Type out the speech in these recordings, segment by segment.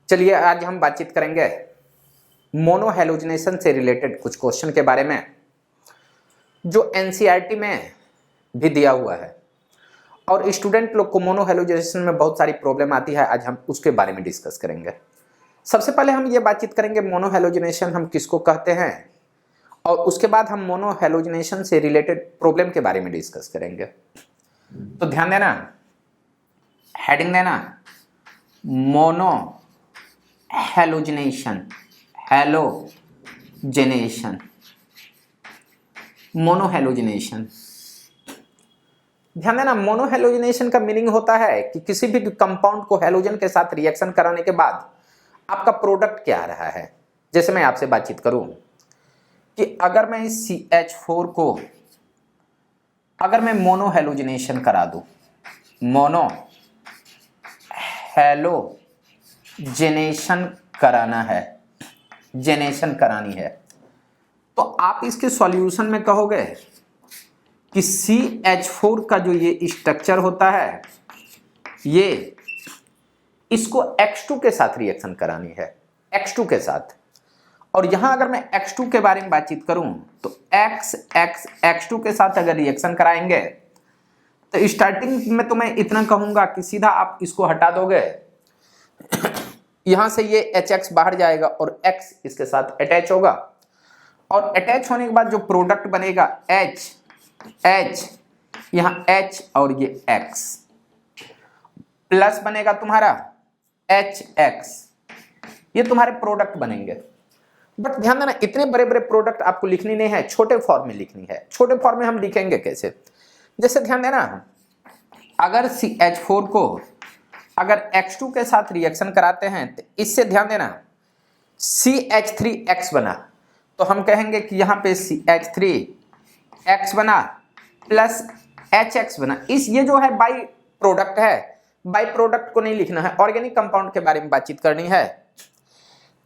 चलिए आज हम बातचीत करेंगे मोनो हैलोजिनेशन से रिलेटेड कुछ क्वेश्चन के बारे में जो एनसीईआरटी में भी दिया हुआ है और स्टूडेंट लोग को मोनो हैलोजिनेशन में बहुत सारी प्रॉब्लम आती है। आज हम उसके बारे में डिस्कस करेंगे। सबसे पहले हम ये बातचीत करेंगे मोनो हैलोजिनेशन हम किसको कहते हैं और उसके बाद हम मोनो हैलोजिनेशन से रिलेटेड प्रॉब्लम के बारे में डिस्कस करेंगे। तो ध्यान देना, हेडिंग देना mono halogenation, halogenation, mono halogenation. ध्यान देना, मोनो हैलोजिनेशन का मीनिंग होता है कि किसी भी कंपाउंड को हैलोजन के साथ रिएक्शन कराने के बाद आपका प्रोडक्ट क्या आ रहा है। जैसे मैं आपसे बातचीत करूं कि अगर मैं इस CH4 को अगर मैं मोनो हैलोजिनेशन करा दूं, मोनो हैलोजिनेशन कराना है, जेनेशन करानी है, तो आप इसके सॉल्यूशन में कहोगे कि CH4 का जो ये स्ट्रक्चर होता है ये इसको X2 के साथ रिएक्शन करानी है, X2 के साथ। और यहां अगर मैं X2 के बारे में बातचीत करूं तो X2 के साथ अगर रिएक्शन कराएंगे तो स्टार्टिंग में तो मैं इतना कहूंगा कि सीधा आप इसको हटा दोगे, यहां से ये HX बाहर जाएगा और X इसके साथ अटैच होगा और अटैच होने के बाद जो प्रोडक्ट बनेगा H, यहां H और ये X प्लस बनेगा तुम्हारा HX, ये तुम्हारे प्रोडक्ट बनेंगे। बट ध्यान देना, इतने बड़े बड़े प्रोडक्ट आपको लिखनी नहीं है, छोटे फॉर्म में लिखनी है। छोटे फॉर्म में हम लिखेंगे कैसे? जैसे ध्यान देना, अगर CH4 को अगर X2 के साथ रिएक्शन कराते हैं तो इससे ध्यान देना CH3X बना तो हम कहेंगे कि यहां पे CH3X बना प्लस HX बना। ये जो है बाई प्रोडक्ट है, बाई प्रोडक्ट को नहीं लिखना है, ऑर्गेनिक कंपाउंड के बारे में बातचीत करनी है।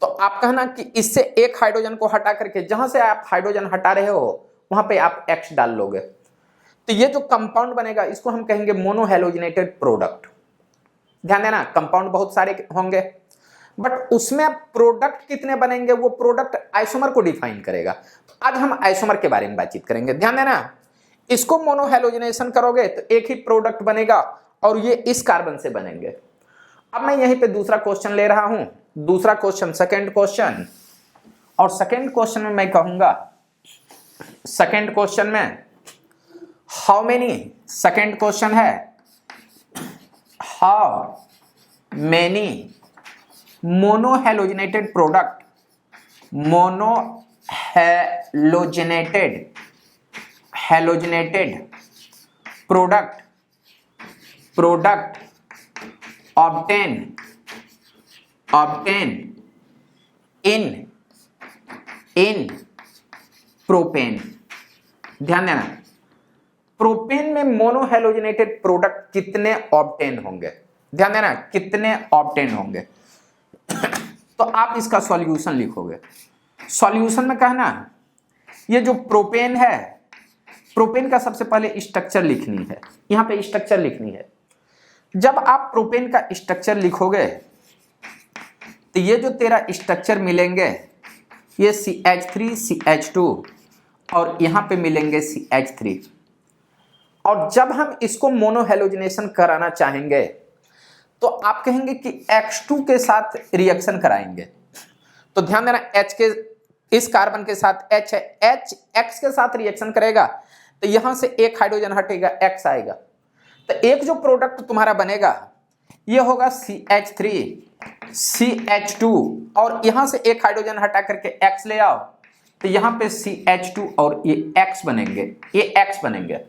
तो आप कहना कि इससे एक हाइड्रोजन को हटा करके जहां से आप हाइड्रोजन हटा रहे हो वहां पे आप X डाल लोगे तो ये जो कंपाउंड बनेगा इसको हम कहेंगे मोनो हैलोजिनेटेड प्रोडक्ट। ध्यान देना, कंपाउंड बहुत सारे होंगे बट उसमें प्रोडक्ट कितने बनेंगे वो प्रोडक्ट आइसोमर को डिफाइन करेगा। आज हम आइसोमर के बारे में बातचीत करेंगे। ध्यान देना, इसको मोनो हैलोजिनेशन करोगे तो एक ही प्रोडक्ट बनेगा और ये इस कार्बन से बनेंगे। अब मैं यहीं पे दूसरा क्वेश्चन ले रहा हूं, दूसरा क्वेश्चन सेकंड क्वेश्चन, और सेकंड क्वेश्चन में मैं कहूंगा, सेकंड क्वेश्चन में हाउ मेनी, सेकंड क्वेश्चन है how many mono halogenated product, mono halogenated, halogenated product, product obtain in propane. ध्यान देना, प्रोपेन में मोनो हैलोजिनेटेड प्रोडक्ट कितने ऑब्टेन होंगे। ध्यान देना, कितने ऑब्टेन होंगे तो आप इसका सॉल्यूशन लिखोगे। सॉल्यूशन में कहना ये जो प्रोपेन है, प्रोपेन का सबसे पहले स्ट्रक्चर लिखनी है, यहां पे स्ट्रक्चर लिखनी है। जब आप प्रोपेन का स्ट्रक्चर लिखोगे तो ये जो तेरा स्ट्रक्चर मिलेंगे ये CH3 CH2 और यहां पे मिलेंगे CH3। और जब हम इसको मोनो हैलोजिनेशन कराना चाहेंगे तो आप कहेंगे कि X2 के साथ रिएक्शन कराएंगे। तो ध्यान देना, H के इस कार्बन के साथ H है, H X के साथ रिएक्शन करेगा तो यहां से एक हाइड्रोजन हटेगा, X आएगा। तो एक जो प्रोडक्ट तुम्हारा बनेगा ये होगा CH3 CH2 और यहां से एक हाइड्रोजन हटा करके X ले आओ तो यहां पे CH2 और ये X बनेंगे, ये X बनेंगे।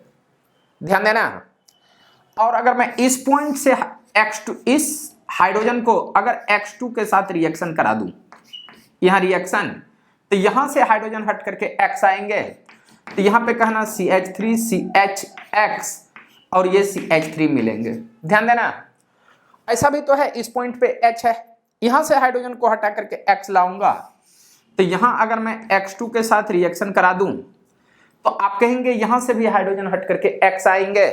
ध्यान देना, और अगर मैं इस पॉइंट से X2, इस हाइड्रोजन को अगर X2 के साथ रिएक्शन करा दूं, यहां रिएक्शन, तो यहां से हाइड्रोजन हट करके X आएंगे तो यहां पे कहना CH3 CHX और ये CH3 मिलेंगे। ध्यान देना, ऐसा भी तो है, इस पॉइंट पे H है, यहां से हाइड्रोजन को हटा करके X लाऊंगा तो यहां अगर मैं X2 के साथ रिएक्शन करा दूं तो आप कहेंगे यहां से भी हाइड्रोजन हट करके X आएंगे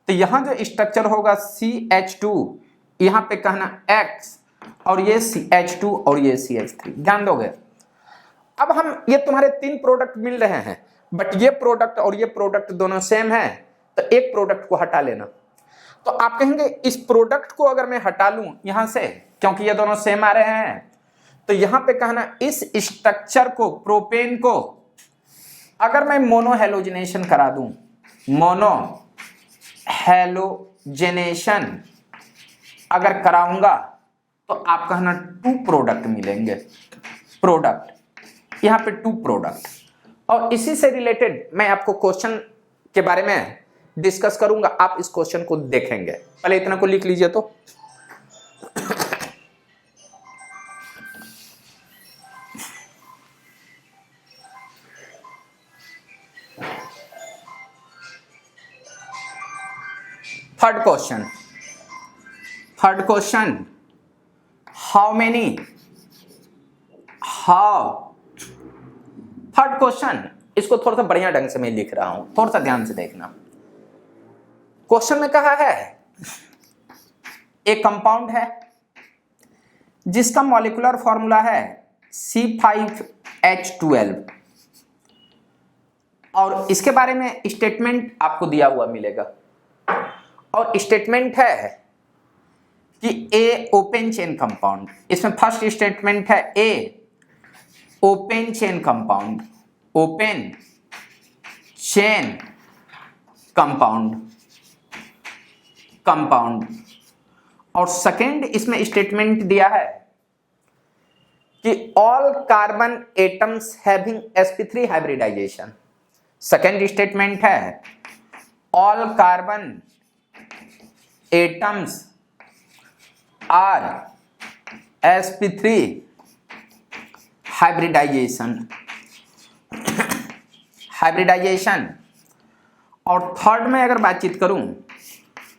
तो यहां जो स्ट्रक्चर होगा CH2, यहां पे कहना X और ये CH2 और ये CH3, ध्यान दोगे। अब हम ये तुम्हारे 3 प्रोडक्ट मिल रहे हैं, बट ये प्रोडक्ट और ये प्रोडक्ट दोनों सेम है, तो एक प्रोडक्ट को हटा लेना। तो आप कहेंगे इस प्रोडक्ट को अगर मैं हटा लूं यहां से, क्योंकि ये दोनों सेम आ रहे हैं, तो यहां पे कहना इस स्ट्रक्चर को, प्रोपेन को अगर मैं मोनोहेलोजिनेशन करा दूं, मोनोहेलोजिनेशन अगर कराऊंगा, तो आप कहना 2 प्रोडक्ट मिलेंगे, प्रोडक्ट, यहां पे 2 प्रोडक्ट। और इसी से रिलेटेड मैं आपको क्वेश्चन के बारे में डिस्कस करूंगा, आप इस क्वेश्चन को देखेंगे। पहले इतना को लिख लीजिए। तो थर्ड क्वेश्चन, थर्ड क्वेश्चन, इसको थोड़ा सा बढ़िया ढंग से मैं लिख रहा हूं, थोड़ा सा ध्यान से देखना। क्वेश्चन में कहा है एक कंपाउंड है जिसका मॉलिक्यूलर फॉर्मूला है C5H12 और इसके बारे में स्टेटमेंट आपको दिया हुआ मिलेगा, और स्टेटमेंट है कि A ओपन चेन कंपाउंड। इसमें फर्स्ट स्टेटमेंट है A open chain compound, open chain compound, और सेकेंड इसमें स्टेटमेंट दिया है कि all carbon atoms having sp3 hybridization. Second statement है all carbon atoms are sp3 hybridization. और थर्ड में अगर बातचीत करूं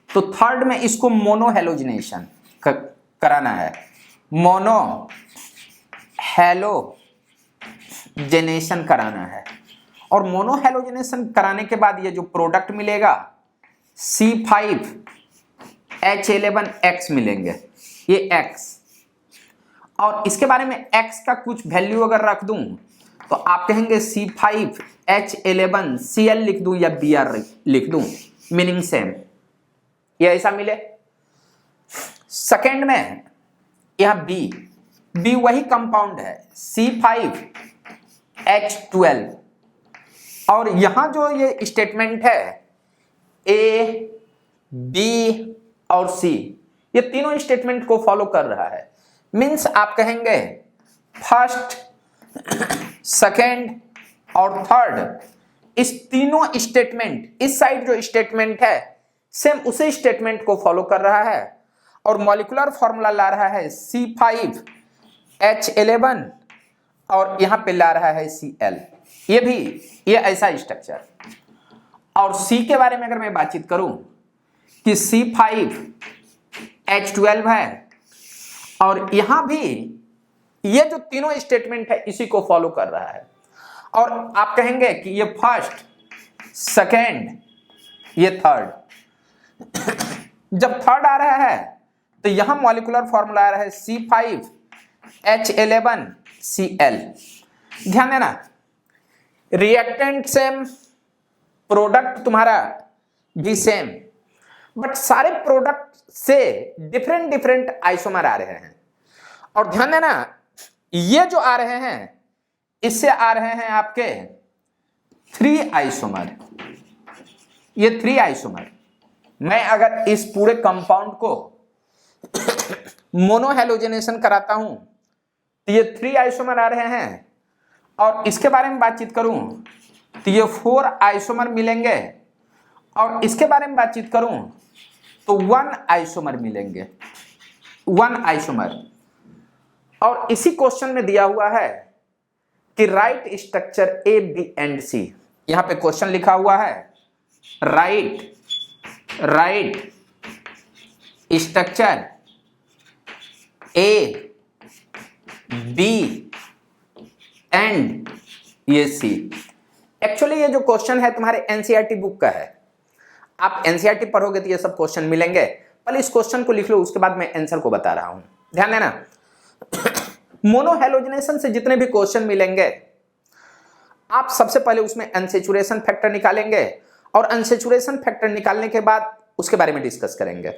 तो थर्ड में इसको मोनोहेलोजिनेशन कराना है, मोनोहेलोजिनेशन कराना है। और मोनोहेलोजिनेशन कराने के बाद ये जो प्रोडक्ट मिलेगा C5H11X मिलेंगे, ये X। और इसके बारे में X का कुछ वैल्यू अगर रख दूं तो आप कहेंगे C5H11Cl लिख दूं या Br लिख दूं, मीनिंग सेम, ये ऐसा मिले। सेकेंड में यह B वही कंपाउंड है C5H12, और यहां जो ये स्टेटमेंट है A, B और C, ये तीनों स्टेटमेंट को फॉलो कर रहा है। मीन्स आप कहेंगे फर्स्ट, सेकेंड और थर्ड, इस तीनों स्टेटमेंट, इस साइड जो स्टेटमेंट है सेम उसी स्टेटमेंट को फॉलो कर रहा है, और मॉलिक्यूलर फॉर्मूला ला रहा है C5H11 और यहां पे ला रहा है Cl, ये ऐसा स्ट्रक्चर। और C के बारे में अगर मैं बातचीत करूं कि C5H12 है, और यहां भी ये जो तीनों स्टेटमेंट है इसी को फॉलो कर रहा है। और आप कहेंगे कि ये फर्स्ट, सेकेंड, ये थर्ड। जब थर्ड आ रहा है तो यहां मॉलिक्यूलर फॉर्मूला आ रहा है C5H11Cl। ध्यान देना, रिएक्टेंट सेम, प्रोडक्ट तुम्हारा भी सेम, बट सारे प्रोडक्ट से डिफरेंट आइसोमर आ रहे हैं। और ध्यान देना, ये जो आ रहे हैं इससे आ रहे हैं आपके 3 आइसोमर, ये 3 आइसोमर। मैं अगर इस पूरे कंपाउंड को मोनोहेलोजिनेशन कराता हूं तो ये 3 आइसोमर आ रहे हैं, और इसके बारे में बातचीत करूं तो ये 4 आइसोमर मिलेंगे, और इसके बारे में बातचीत करूं तो 1 आइसोमर मिलेंगे, 1 आइसोमर। और इसी क्वेश्चन में दिया हुआ है कि right structure A, B and C। यहां पे क्वेश्चन लिखा हुआ है right structure A, B and ये C। एक्चुअली ये जो क्वेश्चन है तुम्हारे एनसीईआरटी बुक का है, आप एनसीईआरटी पढ़ोगे तो ये सब क्वेश्चन मिलेंगे। पहले इस क्वेश्चन को लिख लो, उसके बाद मैं आंसर को बता रहा हूं। ध्यान देना, मोनोहैलोजिनेशन से जितने भी क्वेश्चन मिलेंगे आप सबसे पहले उसमें अनसैचुरेशन फैक्टर निकालेंगे और अनसैचुरेशन फैक्टर निकालने के बाद उसके बारे में डिस्कस करेंगे।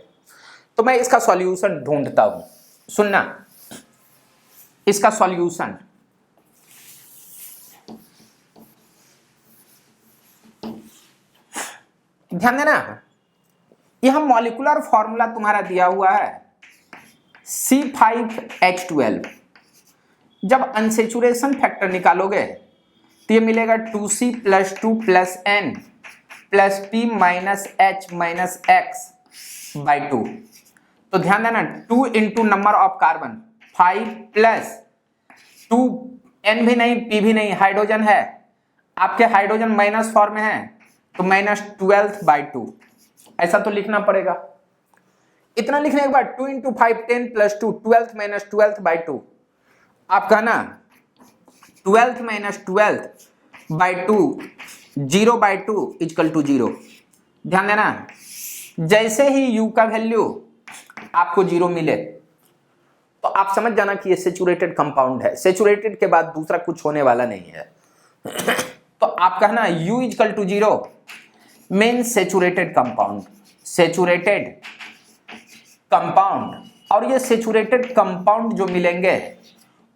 तो मैं इसका सॉल्यूशन ढूंढता हूं, सुनना, इसका सॉल्यूशन ध्यान देना, यह मॉलिक्यूलर फॉर्मूला तुम्हारा दिया हुआ है C5H12। जब अनसैचुरेशन फैक्टर निकालोगे तो ये मिलेगा 2C + 2 + N + P - H - X/2। तो ध्यान देना 2 × नंबर ऑफ कार्बन 5 + 2, N भी नहीं P भी नहीं, हाइड्रोजन है, आपके हाइड्रोजन माइनस फॉर्म में है तो -12/2 ऐसा तो लिखना पड़ेगा। इतना लिखने के बाद 2 × 5 10 + 2 12 - 12/2 आपका ना 12 - 12/2 0/2 = 0। ध्यान देना, जैसे ही u का वैल्यू आपको 0 मिले तो आप समझ जाना कि ये सेचुरेटेड कंपाउंड है। सेचुरेटेड के बाद दूसरा कुछ होने वाला नहीं है। तो आप कहना u = 0 mean saturated compound, saturated compound. और ये सेचुरेटेड कंपाउंड जो मिलेंगे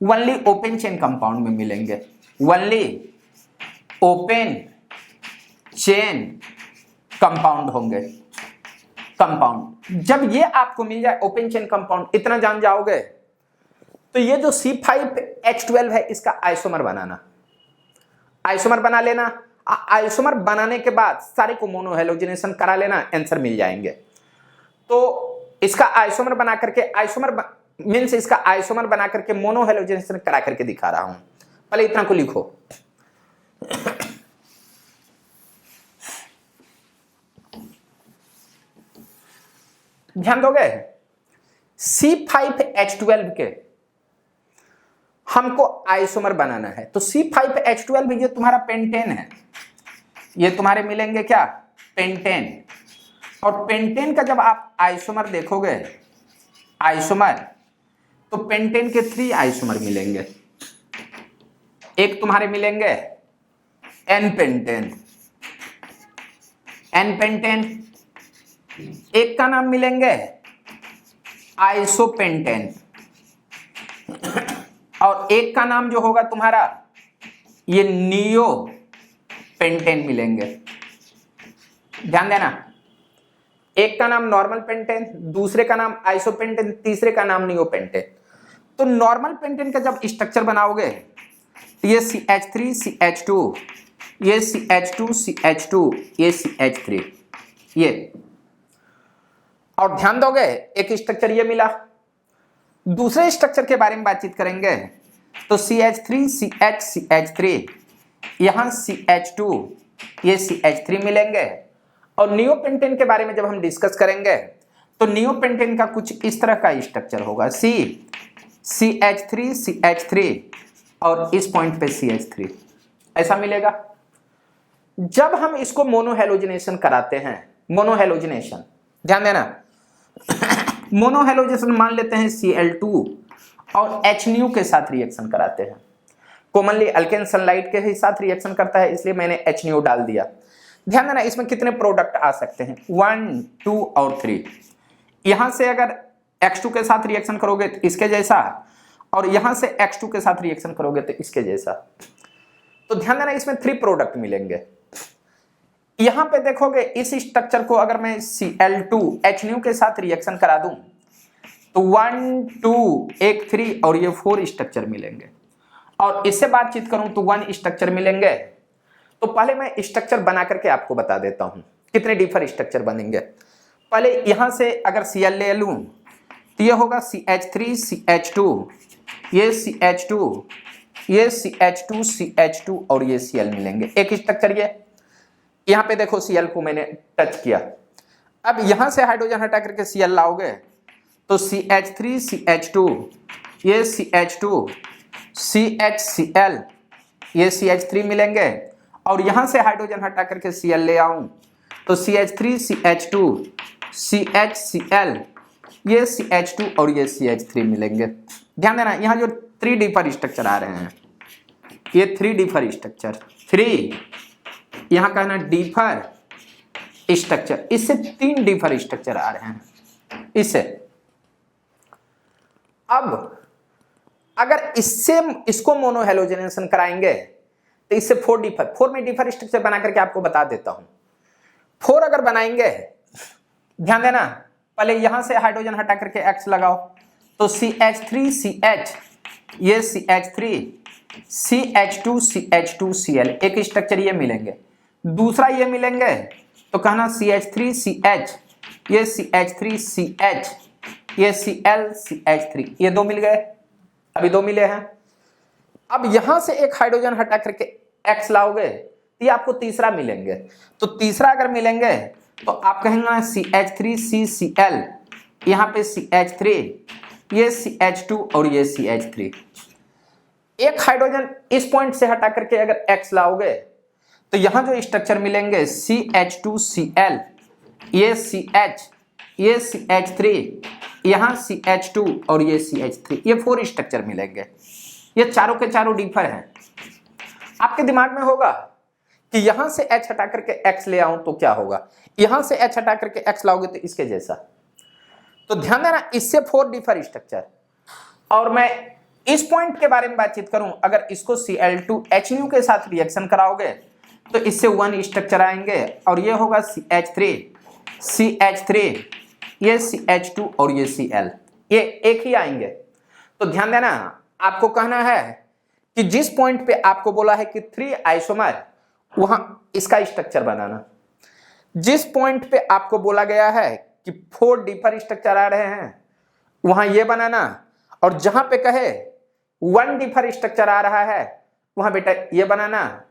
ओनली ओपन चेन कंपाउंड में मिलेंगे, ओनली ओपन चेन कंपाउंड होंगे। कंपाउंड जब ये आपको मिल जाए ओपन चेन कंपाउंड, इतना जान जाओगे तो ये जो C5H12 है इसका आइसोमर बनाना, आइसोमर बना लेना। आइसोमर बनाने के बाद सारे को मोनोहैलोजिनेशन करा लेना, आंसर मिल जाएंगे। तो इसका आइसोमर बना करके, आइसोमर मीन्स इसका आइसोमर बना करके मोनोहैलोजिनेशन करा करके दिखा रहा हूं। पहले इतना को लिखो, ध्यान दोगे C5H12 के हमको आइसोमर बनाना है। तो C5H12 ये तुम्हारा पेंटेन है, ये तुम्हारे मिलेंगे क्या, पेंटेन। और पेंटेन का जब आप आइसोमर देखोगे, आइसोमर, तो पेंटेन के 3 आइसोमर मिलेंगे। एक तुम्हारे मिलेंगे N पेंटेन, N पेंटेन, एक का नाम मिलेंगे आइसोपेंटेन और एक का नाम जो होगा तुम्हारा ये नियो पेंटेन मिलेंगे। ध्यान देना, एक का नाम नॉर्मल पेंटेन, दूसरे का नाम आइसोपेंटेन, तीसरे का नाम नियो पेंटेन। तो नॉर्मल पेंटेन का जब स्ट्रक्चर बनाओगे तो ये CH3 CH2, ये CH2 CH2, ये CH3, ये। और ध्यान दोगे एक स्ट्रक्चर ये मिला। दूसरे स्ट्रक्चर के बारे में बातचीत करेंगे तो CH3 CH CH3, यहां CH2, ये CH3 मिलेंगे। और नियोपेंटेन के बारे में जब हम डिस्कस करेंगे तो नियोपेंटेन का कुछ इस तरह का स्ट्रक्चर होगा, CH3 CH3 और इस पॉइंट पे CH3 ऐसा मिलेगा। जब हम इसको मोनोहैलोजिनेशन कराते हैं, मोनोहैलोजिनेशन ध्यान देना, मोनोहैलोजिनेशन मान लेते हैं Cl2 और HNO के साथ रिएक्शन कराते हैं। कॉमनली अल्केन सनलाइट के ही साथ रिएक्शन करता है, इसलिए मैंने HNO डाल दिया। ध्यान देना इसमें कितने प्रोडक्ट आ सकते हैं, 1 2 और 3। यहां से अगर X2 के साथ रिएक्शन करोगे तो इसके जैसा, और यहां से X2 के साथ रिएक्शन करोगे तो इसके जैसा। तो ध्यान देना इसमें 3 प्रोडक्ट मिलेंगे। यहां पे देखोगे इस स्ट्रक्चर को अगर मैं Cl2 HNO के साथ रिएक्शन करा दूं तो 1 2 एक 3 और ये 4 स्ट्रक्चर मिलेंगे। और इससे बातचीत करूं तो 1 स्ट्रक्चर मिलेंगे। तो पहले मैं स्ट्रक्चर बना करके आपको बता देता हूं कितने डिफर स्ट्रक्चर बनेंगे। पहले यहां से अगर Cl ले लूं तो ये होगा CH3 CH2, ये CH2, ये CH2 CH2 और ये Cl मिलेंगे। एक स्ट्रक्चर ये, यहां पे देखो Cl को मैंने टच किया। अब यहां से हाइड्रोजन हटा करके Cl लाओगे तो CH3 CH2, ये CH2 CHCl, ये CH3 मिलेंगे। और यहां से हाइड्रोजन हटा करके Cl ले आऊं तो CH3 CH2 CHCl, ये CH2 और ये CH3 मिलेंगे। ध्यान देना, यहाँ जो 3 डिफर स्ट्रक्चर आ रहे हैं, ये 3 डिफर स्ट्रक्चर, 3 यहाँ कहना डिफर स्ट्रक्चर, इससे 3 डिफर स्ट्रक्चर आ रहे हैं इससे। अब अगर इससे इसको मोनोहेलोजेनेशन कराएंगे तो इससे 4 में डिफर स्ट्रक्चर बना करके आपको बता देता हूं। 4 अगर बनाएंगे, ध्यान देना, पहले यहां से हाइड्रोजन हटा करके X लगाओ, तो CH3CH, ये CH3 CH2 CH2 Cl, एक स्ट्रक्चर ये मिलेंगे। दूसरा ये मिलेंगे तो कहना CH3CH, ये CH3CH, ये Cl CH3, ये 2 मिल गए, अभी 2 मिले हैं। अब यहां से एक हाइड्रोजन हटा करके X लाओगे तो ये आपको तीसरा मिलेंगे। तो तीसरा अगर मिलेंगे तो आप कहेंगे CH3CCl, यहाँ पे CH3, ये CH2 और ये CH3। एक हाइड्रोजन इस पॉइंट से हटा करके अगर X लाओगे तो यहां जो स्ट्रक्चर मिलेंगे CH2Cl, ये CH, ये CH3, यहां CH2 और ये CH3, ये 4 स्ट्रक्चर मिलेंगे। ये चारों के चारों डिफर हैं। आपके दिमाग में होगा कि यहां से H हटा करके X ले आऊं तो क्या होगा, यहां से H हटा करके X लाओगे तो इसके जैसा। तो ध्यान देना, इससे 4 डिफर स्ट्रक्चर। और मैं इस पॉइंट के बारे में बातचीत करूं, अगर इसको Cl2HNu के साथ रिएक्शन कराओगे तो इससे 1 स्ट्रक्चर आएंगे और ये होगा CH3, ये CH2 और ये Cl, ये एक ही आएंगे। तो ध्यान देना, आपको कहना है कि जिस पॉइंट पे आपको बोला है कि 3 आइसोमर, वहां इसका स्ट्रक्चर बनाना। जिस पॉइंट पे आपको बोला गया है कि 4 डिफर स्ट्रक्चर आ रहे हैं, वहां ये बनाना। और जहां पे कहे 1 डिफर स्ट्रक्चर आ रहा है, वहां बेटा ये बनाना।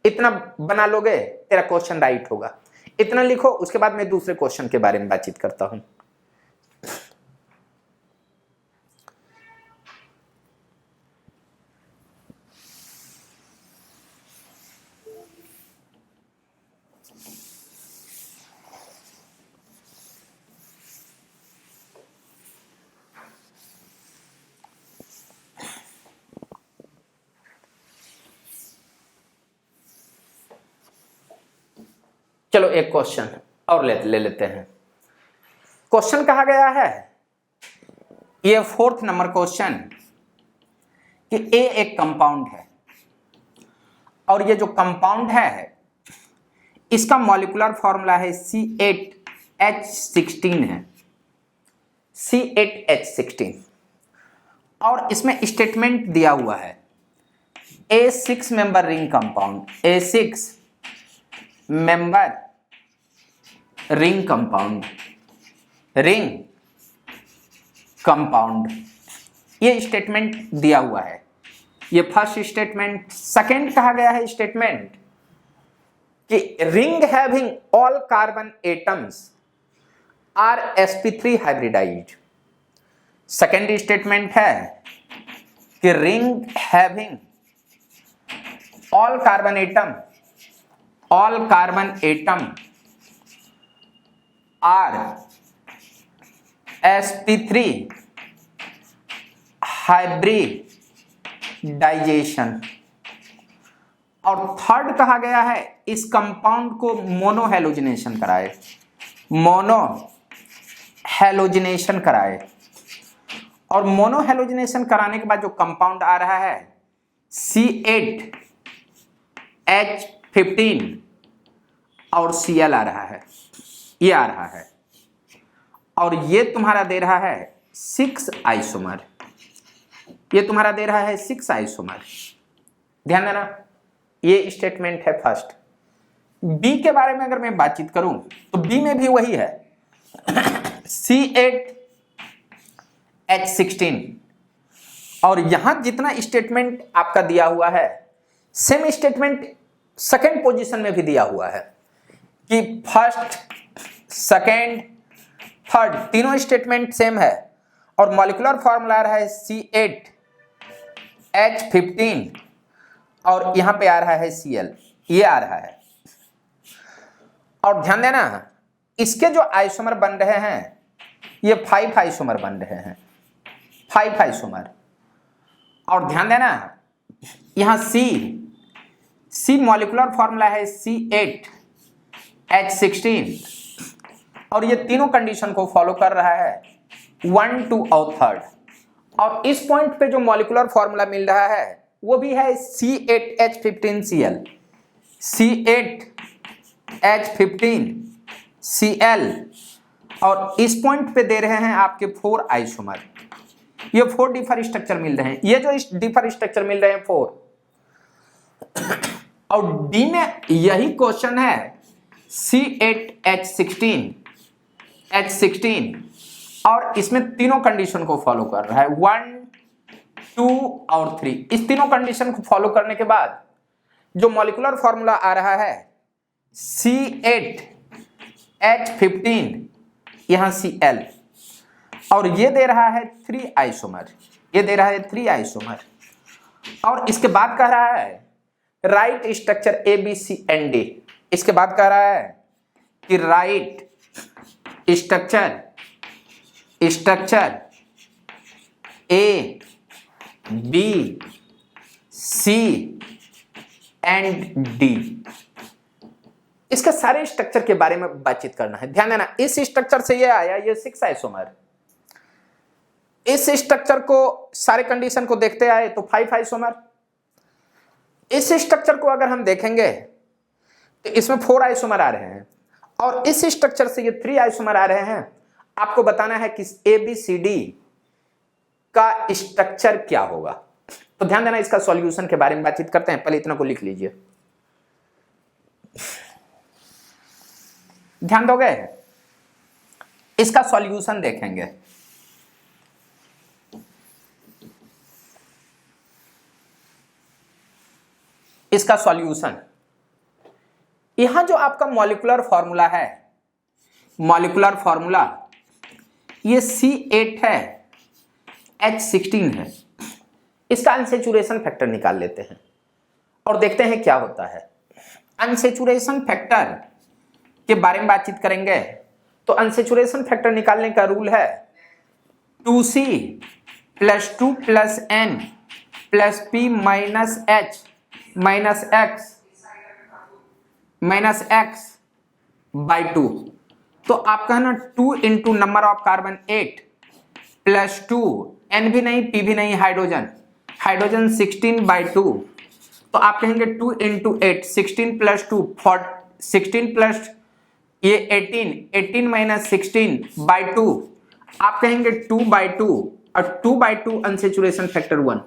इतना बना लोगे, तेरा क्वेश्चन राइट होगा। इतना लिखो, उसके बाद मैं दूसरे क्वेश्चन के बारे में बातचीत करता हूं। चलो एक क्वेश्चन और ले लेते हैं। क्वेश्चन कहा गया है, ये 4th नंबर क्वेश्चन, कि A एक कंपाउंड है और ये जो कंपाउंड है इसका मॉलिक्यूलर फॉर्मूला है C8H16 है, C8H16। और इसमें स्टेटमेंट दिया हुआ है A6 member ring compound, A6 member ring compound, ये स्टेटमेंट दिया हुआ है। ये फर्स्ट स्टेटमेंट। सेकंड कहा गया है स्टेटमेंट कि ring having all carbon atoms are sp3 hybridized. Second statement है कि ring having all carbon atom are sp3 hybridization. और थर्ड कहा गया है इस कंपाउंड को मोनोहेलोजिनेशन कराए। और मोनोहेलोजिनेशन कराने के बाद जो कंपाउंड आ रहा है C8H15 और Cl आ रहा है, ये आ रहा है। और ये तुम्हारा दे रहा है 6 आइसोमर, ये तुम्हारा दे रहा है 6 आइसोमर। ध्यान देना, ये स्टेटमेंट है फर्स्ट। बी के बारे में अगर मैं बातचीत करूं तो बी में भी वही है C8H16। और यहां जितना स्टेटमेंट आपका दिया हुआ है, सेम स्टेटमेंट सेकंड पोजीशन में भी दिया हुआ है कि फर्स्ट, सेकंड, थर्ड, तीनों स्टेटमेंट सेम है। और मॉलिक्यूलर फॉर्मूला आ रहा है C8H15 और यहां पे आ रहा है Cl, ये आ रहा है। और ध्यान देना, इसके जो आइसोमर बन रहे हैं ये 5 आइसोमर बन रहे हैं, 5 आइसोमर। और ध्यान देना यहां C मॉलिक्यूलर फॉर्मूला है C8H16 और ये तीनों कंडीशन को फॉलो कर रहा है 1, 2 और 3। और इस पॉइंट पे जो मॉलिक्यूलर फॉर्मूला मिल रहा है वो भी है C8H15Cl, C8H15Cl। और इस पॉइंट पे दे रहे हैं आपके 4 आइसोमर। ये 4 डिफर स्ट्रक्चर मिल रहे हैं, ये जो डिफर स्ट्रक्चर मिल रहे हैं 4। और डी में यही क्वेश्चन है C8H16 और इसमें तीनों कंडीशन को फॉलो कर रहा है 1, 2 और 3। इस तीनों कंडीशन को फॉलो करने के बाद जो मॉलिक्यूलर फॉर्मूला आ रहा है C8H15 यहां Cl और ये दे रहा है 3 आइसोमर, ये दे रहा है 3 आइसोमर। और इसके बाद कह रहा है राइट स्ट्रक्चर ABCND। इसके बाद कह रहा है कि right structure A, B, C and D। इसके सारे स्ट्रक्चर के बारे में बातचीत करना है। ध्यान देना इस स्ट्रक्चर से ये आया, ये 6 आइसोमर। इस स्ट्रक्चर को सारे कंडीशन को देखते आए तो 5 आइसोमर। इस स्ट्रक्चर को अगर हम देखेंगे तो इसमें 4 आइसोमर आ रहे हैं और इस स्ट्रक्चर से ये 3 आइसोमर आ रहे हैं। आपको बताना है कि ABCD का स्ट्रक्चर क्या होगा। तो ध्यान देना इसका सॉल्यूशन के बारे में बातचीत करते हैं। पहले इतना को लिख लीजिए, ध्यान दोगे। इसका सॉल्यूशन देखेंगे। इसका सॉल्यूशन यहां जो आपका मॉलिक्यूलर फॉर्मूला है, मॉलिक्यूलर फॉर्मूला ये C8 है, H16 है। इसका अनसैचुरेशन फैक्टर निकाल लेते हैं और देखते हैं क्या होता है। अनसैचुरेशन फैक्टर के बारे में बातचीत करेंगे तो अनसैचुरेशन फैक्टर निकालने का रूल है 2C + 2 + N + P - H - X / 2। तो आपका है ना 2 into number of carbon 8 + 2 N भी नहीं P भी नहीं, हाइड्रोजन 16/2। तो आप कहेंगे 2 इंटू 8 16 + 2 16 प्लस ये 18 - 16/2। आप कहेंगे 2/2 और 2/2 अनसैचुरेशन फैक्टर 1।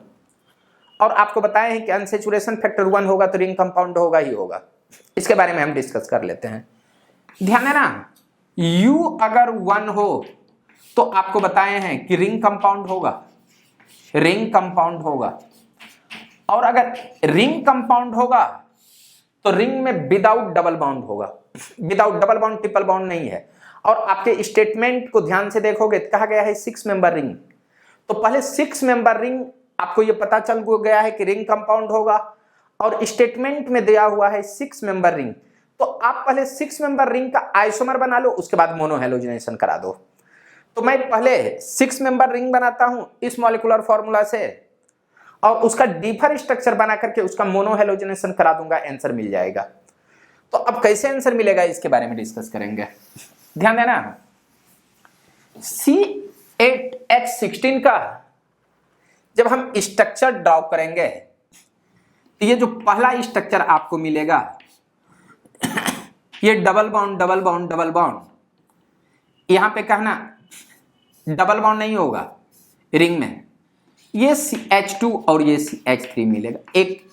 और आपको बताया है कि अनसैचुरेशन फैक्टर 1 होगा तो रिंग कंपाउंड होगा ही होगा। इसके बारे में हम डिस्कस कर लेते हैं। ध्यान देना U अगर 1 हो तो आपको बताए हैं कि रिंग कंपाउंड होगा, रिंग कंपाउंड होगा। और अगर रिंग कंपाउंड होगा तो रिंग में विदाउट डबल बॉन्ड होगा, without double bond, triple bond नहीं है। और आपके स्टेटमेंट को ध्यान से देखोगे कहा गया है 6 मेंबर रिंग। तो पहले 6 मेंबर रिंग आपको ये पता चल गया है कि रिंग कंपाउंड होगा और स्टेटमेंट में दिया हुआ है 6 मेंबर रिंग। तो आप पहले 6 मेंबर रिंग का आइसोमर बना लो, उसके बाद मोनोहैलोजिनेशन करा दो। तो मैं पहले 6 मेंबर रिंग बनाता हूं इस मॉलिक्यूलर फॉर्मूला से और उसका डिफर स्ट्रक्चर बना करके उसका मोनोहैलोजिनेशन करा दूंगा, आंसर मिल जाएगा। तो अब कैसे आंसर मिलेगा इसके बारे में डिस्कस करेंगे। ध्यान देना C8H16 का जब हम स्ट्रक्चर ड्रॉ करेंगे तो ये जो पहला स्ट्रक्चर आपको मिलेगा ये double bond double bond double bond, यहां पे कहना डबल बॉन्ड नहीं होगा रिंग में, ये CH2 और ये CH3 मिलेगा। एक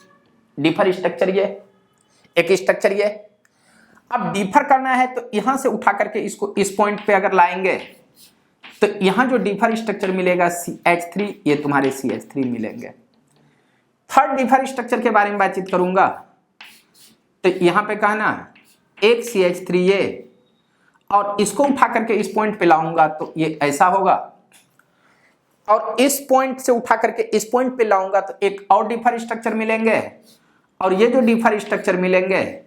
डिफर स्ट्रक्चर ये, एक स्ट्रक्चर ये। अब डिफर करना है तो यहां से उठा करके इसको इस पॉइंट पे अगर लाएंगे तो यहां जो डिफर स्ट्रक्चर मिलेगा CH3, ये तुम्हारे CH3 मिलेंगे। थर्ड डिफर स्ट्रक्चर के बारे में बातचीत करूंगा तो यहां पे कहना एक CH3 ये और इसको उठा करके इस पॉइंट पे लाऊंगा तो ये ऐसा होगा और इस पॉइंट से उठा करके इस पॉइंट पे लाऊंगा तो एक और डिफर स्ट्रक्चर मिलेंगे और ये जो डिफर स्ट्रक्चर मिलेंगे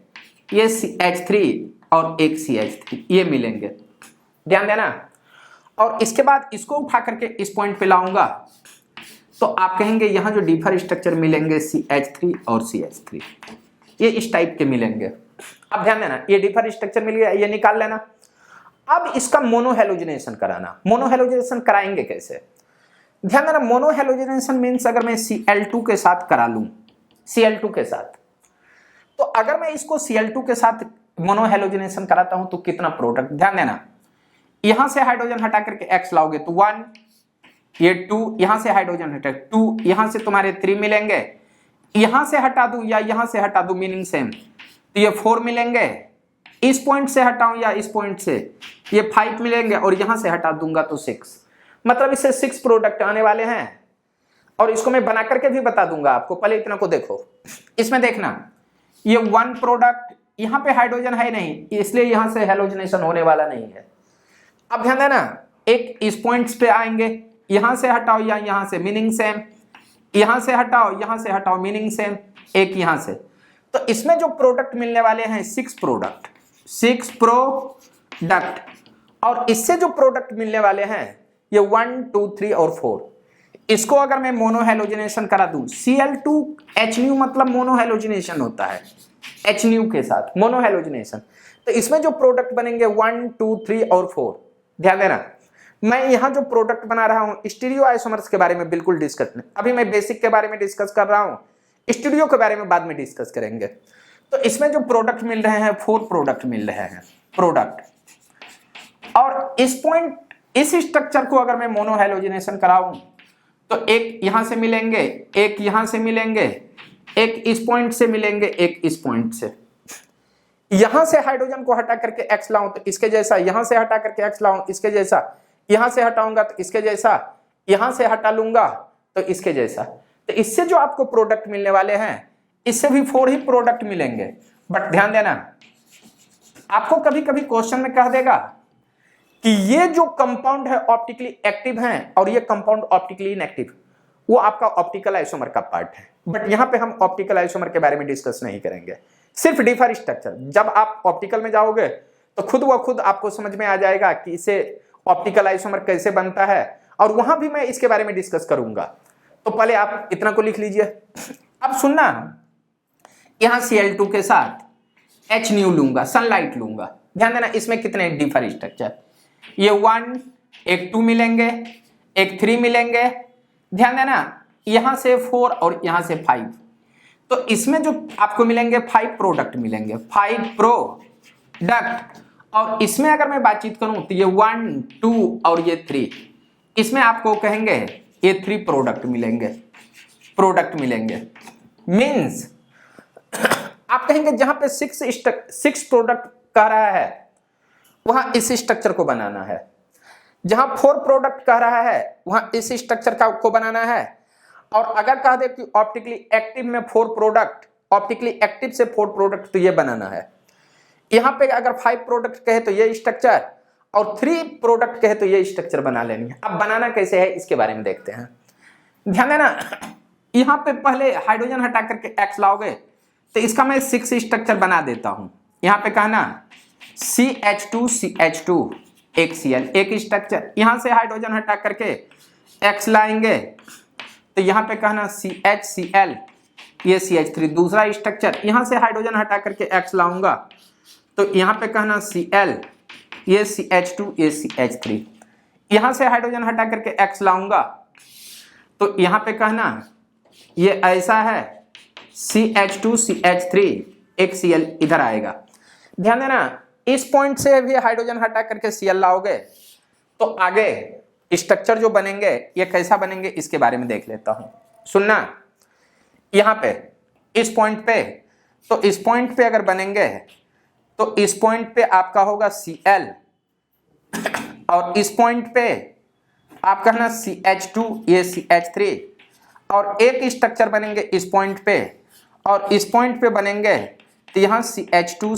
ये CH3 और एक CH3 ये मिलेंगे। ध्यान देना। और इसके बाद इसको उठा करके इस पॉइंट पे लाऊंगा तो आप कहेंगे यहां जो डिफर स्ट्रक्चर मिलेंगे CH3 और CH3, ये इस टाइप के मिलेंगे। अब ध्यान देना, ये डिफर स्ट्रक्चर मिल गया, ये निकाल लेना। अब इसका मोनोहेलोजिनेशन कराना। मोनोहेलोजिनेशन कराएंगे कैसे? ध्यान देना, मोनोहेलोजिनेशन मीन्स अगर मैं Cl2 के साथ करा लूं, Cl2 के साथ, तो अगर मैं इसको Cl2 के साथ मोनोहेलोजिनेशन कराता हूं तो कितना प्रोडक्ट, ध्यान देना, यहां से हाइड्रोजन हटा करके X लाओगे तो 1, ये 2, यहां से हाइड्रोजन हटा 2, यहां से तुम्हारे 3 मिलेंगे, यहां से हटा दूं या यहां से हटा दूं मीनिंग सेम, तो ये 4 मिलेंगे, इस पॉइंट से हटाऊं या इस पॉइंट से, ये 5 मिलेंगे और यहां से हटा दूंगा तो 6, मतलब इससे 6 प्रोडक्ट आने वाले हैं। और इसको मैं बना करके भी बता दूंगा आपको, पहले इतना को देखो। इसमें देखना, ये 1 प्रोडक्ट, यहां पे हाइड्रोजन है नहीं इसलिए यहां से हेलोजिनेशन होने वाला नहीं है। अब ध्यान देना, एक इस पॉइंट्स पे आएंगे, यहां से हटाओ या यहां से मीनिंग सेम, यहां से हटाओ यहां से हटाओ मीनिंग सेम, एक यहां से, तो इसमें जो प्रोडक्ट मिलने वाले हैं 6 प्रोडक्ट, 6 प्रोडक्ट। और इससे जो प्रोडक्ट मिलने वाले हैं ये 1 2 3 और 4, इसको अगर मैं मोनोहेलोजिनेशन करा दूं, Cl2H मतलब मोनोहेलोजिनेशन होता है H के साथ मोनोहेलोजिनेशन, तो इसमें जो प्रोडक्ट बनेंगे 1 2 3 और 4। ध्यान देना, मैं यहां जो प्रोडक्ट बना रहा हूं स्टीरियो आइसोमर्स के बारे में बिल्कुल डिस्कस नहीं, अभी मैं बेसिक के बारे में डिस्कस कर रहा हूं, स्टीरियो के बारे में बाद में डिस्कस करेंगे। तो इसमें जो प्रोडक्ट मिल रहे हैं 4 प्रोडक्ट मिल रहे हैं प्रोडक्ट, और इस पॉइंट इस स्ट्रक्चर को अगर मैं मोनोहेलोजिनेशन कराऊं तो एक यहां से मिलेंगे, एक यहां से मिलेंगे, एक इस पॉइंट से मिलेंगे, एक इस पॉइंट से। यहां से हाइड्रोजन को हटा करके X लाऊं तो इसके जैसा, यहां से हटा करके X लाऊं इसके जैसा, यहां से हटाऊंगा तो इसके जैसा, यहां से हटा लूंगा तो इसके जैसा। तो इससे जो आपको प्रोडक्ट मिलने वाले हैं इससे भी 4 ही प्रोडक्ट मिलेंगे। बट ध्यान देना, आपको कभी कभी क्वेश्चन में कह देगा कि ये जो कंपाउंड है ऑप्टिकली एक्टिव हैं और ये कंपाउंड ऑप्टिकली इनएक्टिव, वो आपका ऑप्टिकल आइसोमर का पार्ट है। बट यहां पे हम ऑप्टिकल आइसोमर के बारे में डिस्कस नहीं करेंगे, सिर्फ डिफर स्ट्रक्चर। जब आप ऑप्टिकल में जाओगे तो खुद व खुद आपको समझ में आ जाएगा कि इसे ऑप्टिकल आइसोमर कैसे बनता है, और वहां भी मैं इसके बारे में डिस्कस करूंगा। तो पहले आप इतना को लिख लीजिए। अब सुनना, यहां Cl2 के साथ H लूंगा, सनलाइट लूंगा। ध्यान देना, इसमें कितने डिफर स्ट्रक्चर, ये 1, एक 2 मिलेंगे, एक 3 मिलेंगे। ध्यान देना, यहां से 4 और यहां से 5, तो इसमें जो आपको मिलेंगे 5 प्रोडक्ट मिलेंगे, 5 प्रोडक्ट। और इसमें अगर मैं बातचीत करूं तो ये 1 2 और ये 3, इसमें आपको कहेंगे ये 3 प्रोडक्ट मिलेंगे। मीन्स आप कहेंगे जहां पे 6 प्रोडक्ट कह रहा है वहां इस स्ट्रक्चर को बनाना है, जहां 4 प्रोडक्ट कह रहा है वहां इस स्ट्रक्चर को बनाना है। और अगर कह दे कि ऑप्टिकली एक्टिव में 4 प्रोडक्ट, ऑप्टिकली एक्टिव से 4 प्रोडक्ट, तो ये बनाना है। यहां पे अगर 5 प्रोडक्ट कहे तो ये स्ट्रक्चर, और 3 प्रोडक्ट कहे तो ये स्ट्रक्चर बना लेनी है। अब बनाना कैसे है इसके बारे में देखते हैं। ध्यान देना, यहां पे पहले हाइड्रोजन हटा करके X लाओगे तो इसका मैं 6 स्ट्रक्चर बना देता हूं। यहां पे कहना CH2 एक Cl, एक स्ट्रक्चर। यहां से हाइड्रोजन हटा करके X लाएंगे तो यहां पे कहना CHCl, ये CH3 दूसरा स्ट्रक्चर। यहां से हाइड्रोजन हटा करके X लाऊंगा तो यहां पे कहना Cl, ये CH2, ये CH3। यहां से हाइड्रोजन हटा करके X लाऊंगा तो यहां पे कहना ये ऐसा है CH2 CH3, एक Cl इधर आएगा। ध्यान देना, इस पॉइंट से भी हाइड्रोजन हटा करके Cl लाओगे तो आगे स्ट्रक्चर जो बनेंगे ये कैसा बनेंगे इसके बारे में देख लेता हूं। सुनना, यहां पे इस पॉइंट पे, तो इस पॉइंट पे अगर बनेंगे तो इस पॉइंट पे आपका होगा Cl, और इस पॉइंट पे आप कहना CH2, ये CH3, और एक स्ट्रक्चर बनेंगे इस पॉइंट पे, और इस पॉइंट पे बनेंगे तो यहां CH2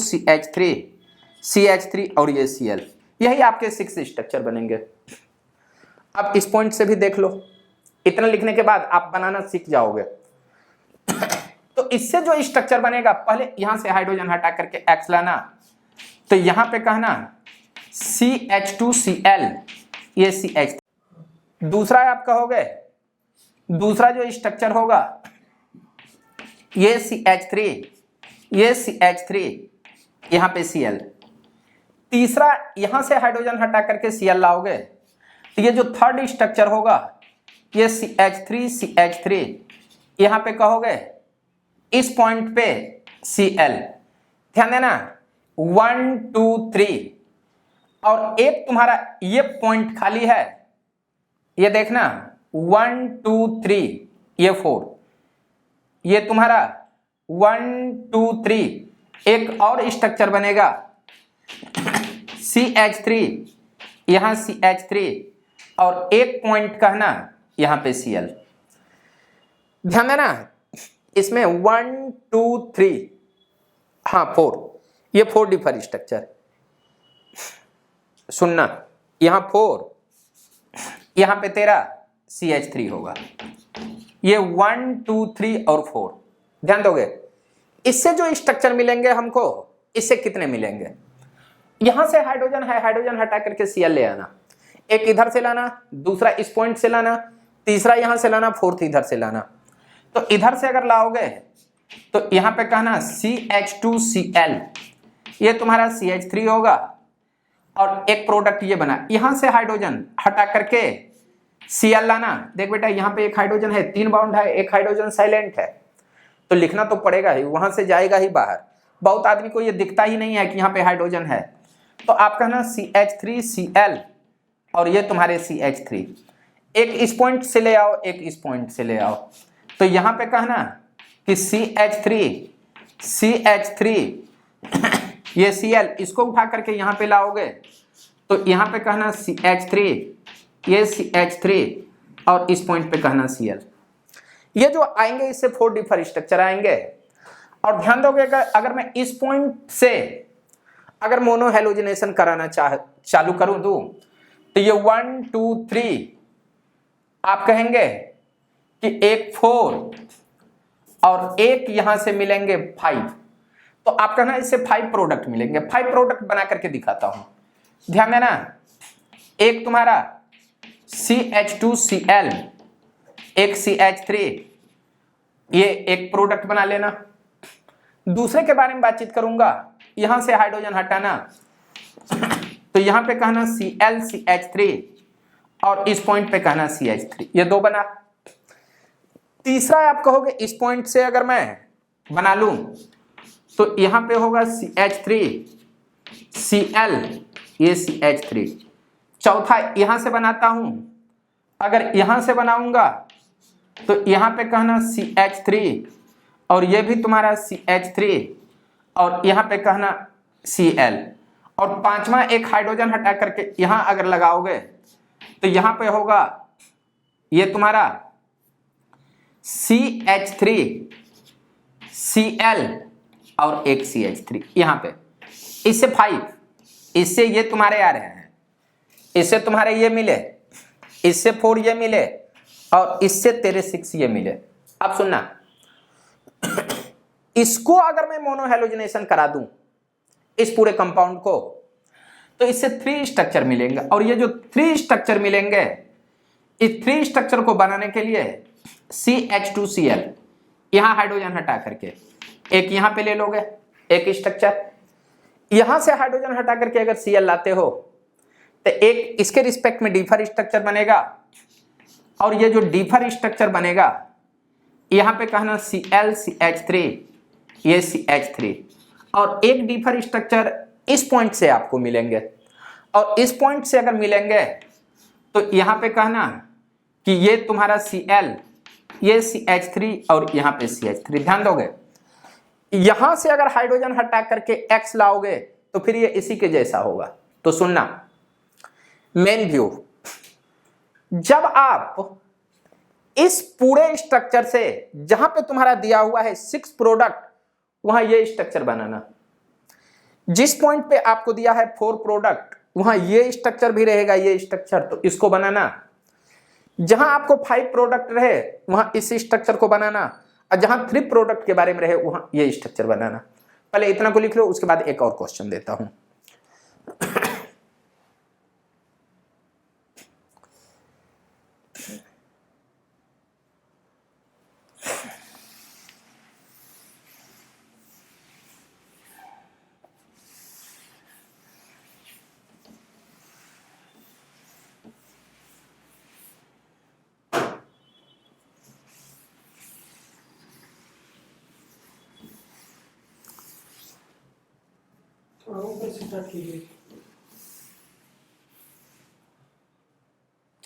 CH3 और ये Cl, यही आपके 6 स्ट्रक्चर बनेंगे। अब इस पॉइंट से भी देख लो, इतना लिखने के बाद आप बनाना सीख जाओगे। तो इससे जो स्ट्रक्चर बनेगा, पहले यहां से हाइड्रोजन हटा करके X लाना, तो यहां पे कहना CH2Cl, ये CH। दूसरा आप कहोगे, दूसरा जो स्ट्रक्चर होगा ये CH3, ये CH3, यहां पे Cl। तीसरा यहां से हाइड्रोजन हटा करके Cl लाओगे तो ये जो थर्ड स्ट्रक्चर होगा ये CH3 CH3, यहां पे कहोगे इस पॉइंट पे Cl। ध्यान देना 1 2 3, और एक तुम्हारा ये पॉइंट खाली है, ये देखना 1 2 3, ये 4, ये तुम्हारा 1 2 3, एक और स्ट्रक्चर बनेगा CH3, यहां CH3, और एक पॉइंट कहना यहां पे Cl। ध्यान देना इसमें 1 2 3, हाँ 4, ये 4 डिफर स्ट्रक्चर। सुनना यहां 4, यहां पे तेरा CH3 होगा, ये 1 2 3 और 4। ध्यान दोगे इससे जो स्ट्रक्चर मिलेंगे हमको, इससे कितने मिलेंगे? यहां से हाइड्रोजन है, हाइड्रोजन हटा करके Cl ले आना, एक इधर से लाना, दूसरा इस पॉइंट से लाना, तीसरा यहां से लाना, फोर्थ इधर से लाना। तो इधर से अगर लाओगे तो यहां पे कहना CH2Cl, ये तुम्हारा CH3 होगा, और एक प्रोडक्ट ये बना, यहां से हाइड्रोजन हटा करके Cl लाना। देख बेटा यहां पे एक हाइड्रोजन है, 3 बॉन्ड है, एक हाइड्रोजन साइलेंट है, तो लिखना तो पड़ेगा ही, वहां से जाएगा ही बाहर। बहुत आदमी को ये दिखता ही नहीं है कि यहाँ पे हाइड्रोजन है, तो आप कहना CH3Cl, और ये तुम्हारे CH3, एक इस पॉइंट से ले आओ, एक इस पॉइंट से ले आओ, तो यहां पे कहना कि CH3 ये Cl, इसको उठा करके यहां पे लाओगे तो यहां पे कहना CH3, ये CH3, और इस पॉइंट पे कहना Cl। ये जो आएंगे इससे 4 डिफर स्ट्रक्चर आएंगे। और ध्यान दोगे अगर मैं इस पॉइंट से अगर मोनो हेलोजिनेशन कराना चालू करूं दूं तो ये 1 2 3 आप कहेंगे कि एक 4 और एक यहां से मिलेंगे 5, तो आप कहना इससे 5 प्रोडक्ट मिलेंगे। 5 प्रोडक्ट बना करके दिखाता हूं, ध्यान देना। एक तुम्हारा CH2Cl, एक CH3, ये एक प्रोडक्ट बना लेना। दूसरे के बारे में बातचीत करूंगा, यहां से हाइड्रोजन हटाना, तो यहां पे कहना ClCH3, और इस पॉइंट पे कहना CH3, ये 2 बना। तीसरा आप कहोगे इस पॉइंट से अगर मैं बना लूं तो यहां पे होगा CH3Cl, ये CH3। चौथा यहां से बनाता हूं, अगर यहां से बनाऊंगा तो यहां पे कहना CH3, और ये भी तुम्हारा CH3, और यहां पे कहना Cl, और पांचवा एक हाइड्रोजन हटा करके यहां अगर लगाओगे तो यहां पे होगा ये तुम्हारा CH3Cl, और एक CH3 यहां पे। इससे 5, इससे ये तुम्हारे आ रहे हैं, इससे तुम्हारे ये मिले, इससे 4 ये मिले, और इससे तेरे 6 ये मिले। अब सुनना, इसको अगर मैं मोनोहेलोजिनेशन करा दूं इस पूरे कंपाउंड को, तो इससे 3 स्ट्रक्चर मिलेंगे, और ये जो 3 स्ट्रक्चर मिलेंगे, इस 3 स्ट्रक्चर को बनाने के लिए CH2Cl, यहां हाइड्रोजन हटा करके एक यहां पे ले लोगे, एक स्ट्रक्चर यहां से हाइड्रोजन हटा करके अगर Cl लाते हो तो एक इसके रिस्पेक्ट में डिफर स्ट्रक्चर बनेगा, और ये जो डिफर स्ट्रक्चर बनेगा यहां पे कहना ClCH3, ये CH3, और एक डिफर स्ट्रक्चर इस पॉइंट से आपको मिलेंगे, और इस पॉइंट से अगर मिलेंगे तो यहां पे कहना कि ये तुम्हारा Cl, ये CH3, और यहां पे CH3। ध्यान दोगे यहां से अगर हाइड्रोजन हटा करके X लाओगे तो फिर ये इसी के जैसा होगा। तो सुनना, मेन व्यू, जब आप इस पूरे स्ट्रक्चर से जहां पे तुम्हारा दिया हुआ है 6 प्रोडक्ट, वहां ये स्ट्रक्चर बनाना। जिस पॉइंट पे आपको दिया है 4 प्रोडक्ट, वहां ये स्ट्रक्चर भी रहेगा, ये स्ट्रक्चर, तो इसको बनाना। जहां आपको 5 प्रोडक्ट रहे वहां इस स्ट्रक्चर को बनाना, और जहां 3 प्रोडक्ट के बारे में रहे वहां ये स्ट्रक्चर बनाना। पहले इतना को लिख लो, उसके बाद एक और क्वेश्चन देता हूं।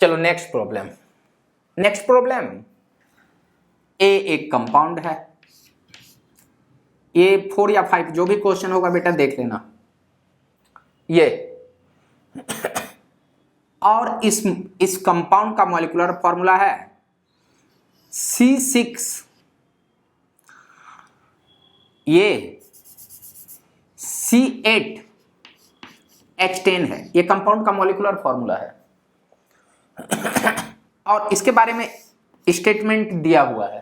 चलो नेक्स्ट प्रॉब्लम। नेक्स्ट प्रॉब्लम, ए एक कंपाउंड है, ये 4 या 5 जो भी क्वेश्चन होगा बेटा देख लेना ये। और इस कंपाउंड का मॉलिक्यूलर फॉर्मूला है C6, ये C8H10 है, ये कंपाउंड का मॉलिक्यूलर फॉर्मूला है। और इसके बारे में स्टेटमेंट दिया हुआ है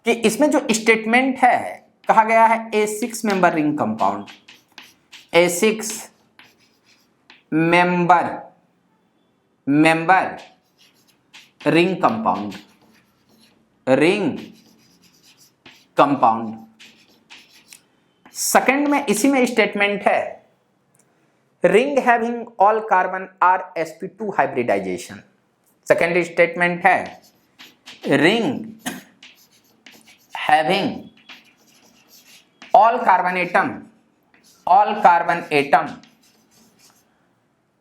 कि इसमें जो स्टेटमेंट है कहा गया है A6 member ring compound, A6 member ring compound. Second में इसी में स्टेटमेंट है ring having all carbon are sp2 hybridization. Second statement है ring having all carbon atom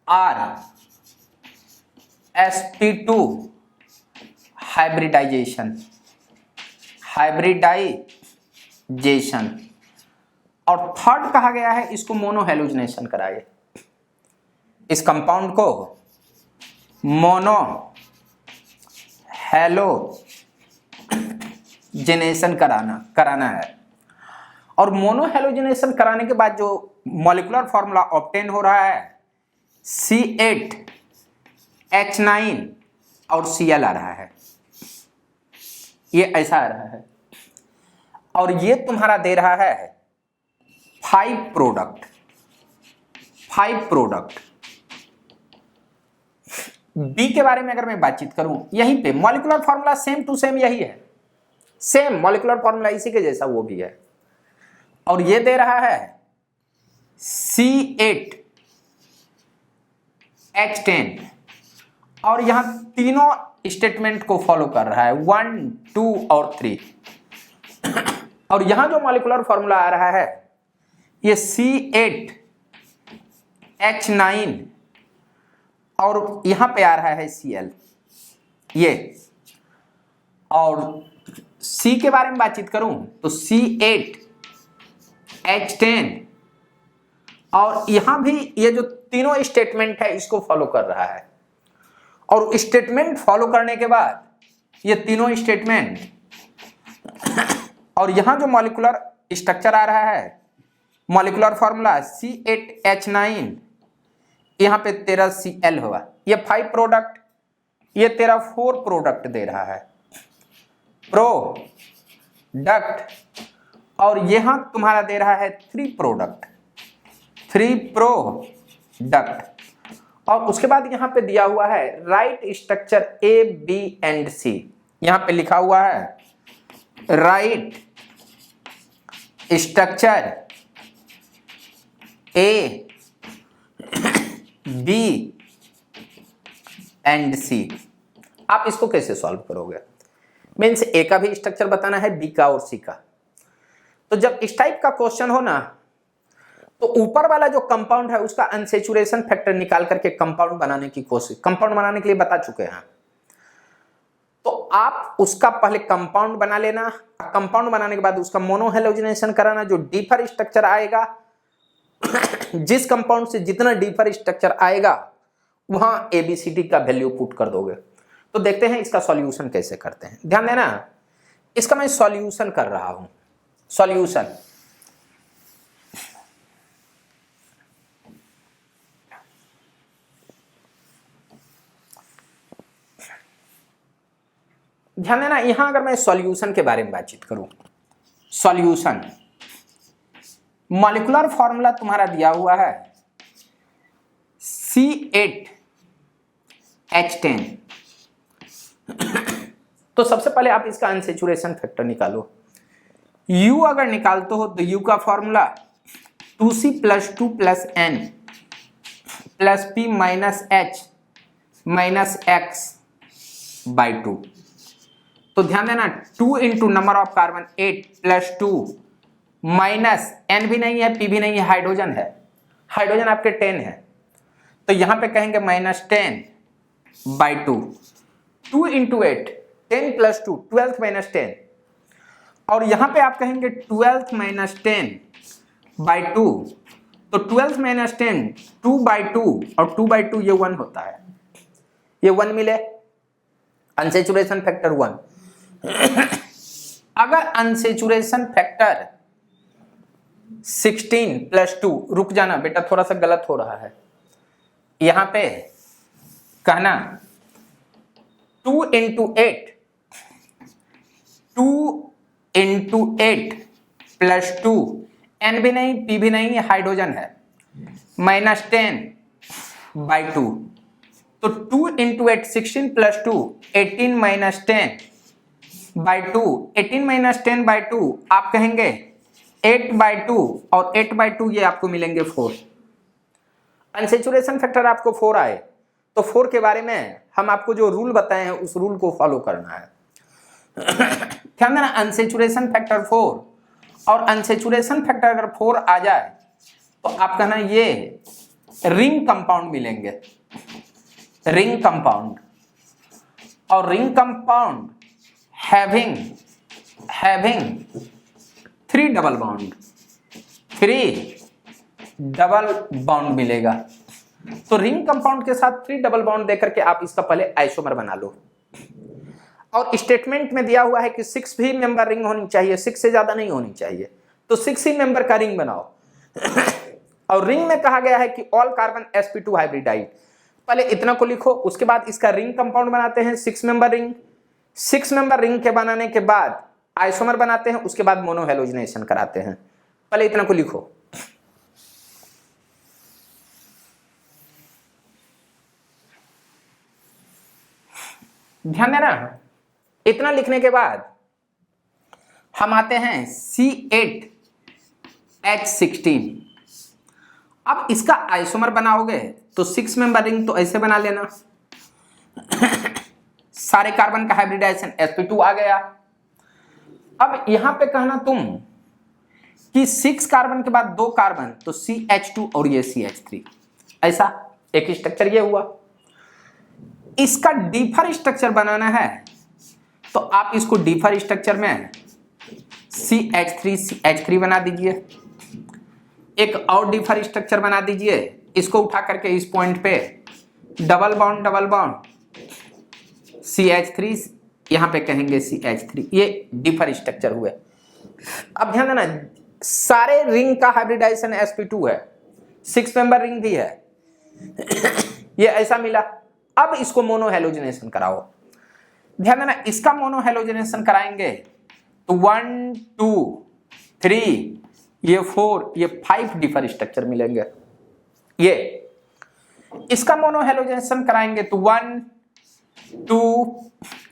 are sp2 hybridization. और थर्ड कहा गया है इसको मोनो हेलोजिनेशन कराइए, इस कंपाउंड को मोनो हेलोजिनेशन कराना है। और मोनो हेलोजिनेशन कराने के बाद जो मॉलिक्यूलर फॉर्मूला ऑब्टेन हो रहा है C8H9 और Cl आ रहा है, ये ऐसा आ रहा है। और ये तुम्हारा दे रहा है 5 प्रोडक्ट। बी के बारे में अगर मैं बातचीत करूं, यहीं पे molecular formula same to same यही है, सेम मॉलिक्यूलर फॉर्मूला इसी के जैसा वो भी है। और ये दे रहा है C8H10 और यहां तीनों स्टेटमेंट को फॉलो कर रहा है 1, 2 और 3। और यहां जो मॉलिक्यूलर फॉर्मूला आ रहा है ये C8H9 और यहां पे आ रहा है Cl ये। और C के बारे में बातचीत करूं तो C8H10 और यहां भी ये जो तीनों स्टेटमेंट है इसको फॉलो कर रहा है। और स्टेटमेंट फॉलो करने के बाद ये तीनों स्टेटमेंट और यहां जो मॉलिक्यूलर स्ट्रक्चर आ रहा है मॉलिक्यूलर फॉर्मूला C8H9, यहां पे तेरा Cl होगा, ये 5 प्रोडक्ट, ये तेरा 4 प्रोडक्ट दे रहा है प्रोडक्ट। और यहां तुम्हारा दे रहा है 3 प्रोडक्ट। और उसके बाद यहां पे दिया हुआ है right structure A, B and C। यहां पे लिखा हुआ है right structure A, B and C। आप इसको कैसे सॉल्व करोगे? मीन्स A का भी स्ट्रक्चर बताना है, B का और C का। तो जब इस टाइप का क्वेश्चन हो ना तो ऊपर वाला जो कंपाउंड है उसका अनसेचुरेशन फैक्टर निकाल करके कंपाउंड बनाने की कोशिश, कंपाउंड बनाने के लिए बता चुके हैं। तो आप उसका पहले कंपाउंड बना लेना, कंपाउंड बनाने के बाद उसका मोनो हेलोजिनेशन कराना, जो डीपर स्ट्रक्चर आएगा जिस कंपाउंड से जितना डीपर स्ट्रक्चर आएगा वहां ABCD का वैल्यू पुट कर दोगे। तो देखते हैं इसका सॉल्यूशन कैसे करते हैं। ध्यान देना, इसका मैं सॉल्यूशन कर रहा हूं। सॉल्यूशन ध्यान देना, यहां अगर मैं सॉल्यूशन के बारे में बातचीत करूं, सॉल्यूशन मॉलिक्यूलर फॉर्मूला तुम्हारा दिया हुआ है C8H10। तो सबसे पहले आप इसका अनसेचुरेशन फैक्टर निकालो। U अगर निकालते हो तो U का formula 2C + 2 + N + P - H - X/2। तो ध्यान देना 2 × number of carbon 8 + 2 minus N भी नहीं है, P भी नहीं है, हाइड्रोजन है, हाइड्रोजन आपके 10 है, तो यहां पे कहेंगे -10/2, 2 × 8, 10 + 2, 12 - 10, और यहां पे आप कहेंगे 12 - 10/2, तो 12 - 10 2/2, और 2/2 ये 1 होता है, ये 1 मिले, अनसैचुरेशन फैक्टर 1। अगर अनसैचुरेशन फैक्टर 16 + 2, रुक जाना बेटा, थोड़ा सा गलत हो रहा है, यहां पे कहना 2 × 8, 2 × 8 + 2, N भी नहीं, P भी नहीं, हाइड्रोजन है, -10/2, तो 2 × 8 16 + 2 18 - 10/2, 18 - 10/2 आप कहेंगे 8/2, और 8/2 ये आपको मिलेंगे 4। अनसैचुरेशन फैक्टर आपको 4 आए तो 4 के बारे में हम आपको जो रूल बताए हैं उस रूल को फॉलो करना है। ध्यान देना, अनसैचुरेशन फैक्टर 4, और अनसैचुरेशन फैक्टर अगर 4 आ जाए तो आप कहना ये रिंग कंपाउंड मिलेंगे, रिंग कंपाउंड, और ring compound having 3 double bond मिलेगा। तो रिंग कंपाउंड के साथ 3 डबल बॉन्ड देकर के आप इसका पहले आइसोमर बना लो, और स्टेटमेंट में दिया हुआ है कि 6 भी मेंबर रिंग होनी चाहिए, 6 से ज्यादा नहीं होनी चाहिए, तो 6 ही मेंबर का रिंग बनाओ। और रिंग में कहा गया है कि ऑल कार्बन sp2 हाइब्रिडाइड, पहले इतना को लिखो, उसके बाद इसका रिंग कंपाउंड बनाते हैं 6 मेंबर रिंग, 6 मेंबर रिंग के बनाने के बाद आइसोमर बनाते हैं, उसके बाद मोनोहैलोजिनेशन कराते हैं, पहले इतना को लिखो। ध्यान देना, इतना लिखने के बाद हम आते हैं C8H16। अब इसका आइसोमर बनाओगे तो 6 मेंबर रिंग तो ऐसे बना लेना, सारे कार्बन का हाइब्रिडाइजेशन sp2 आ गया। अब यहां पे कहना तुम कि 6 कार्बन के बाद 2 कार्बन, तो CH2 और ये CH3, ऐसा एक स्ट्रक्चर ये हुआ। इसका डीफर स्ट्रक्चर बनाना है तो आप इसको डीफर स्ट्रक्चर में CH3 बना दीजिए, एक और डीफर स्ट्रक्चर बना दीजिए, इसको उठा करके इस पॉइंट पे डबल बॉन्ड CH3, यहां पे कहेंगे CH3, ये डीफर स्ट्रक्चर हुए। अब ध्यान देना, सारे रिंग का हाइब्रिडाइजेशन sp2 है, 6 मेंबर रिंग भी है, ये ऐसा मिला। अब इसको मोनोहैलोजिनेशन कराओ। ध्यान देना, इसका मोनोहैलोजिनेशन कराएंगे तो 1 2 3 ये 4 ये 5 डिफर स्ट्रक्चर मिलेंगे। ये इसका मोनोहैलोजिनेशन कराएंगे तो 1 2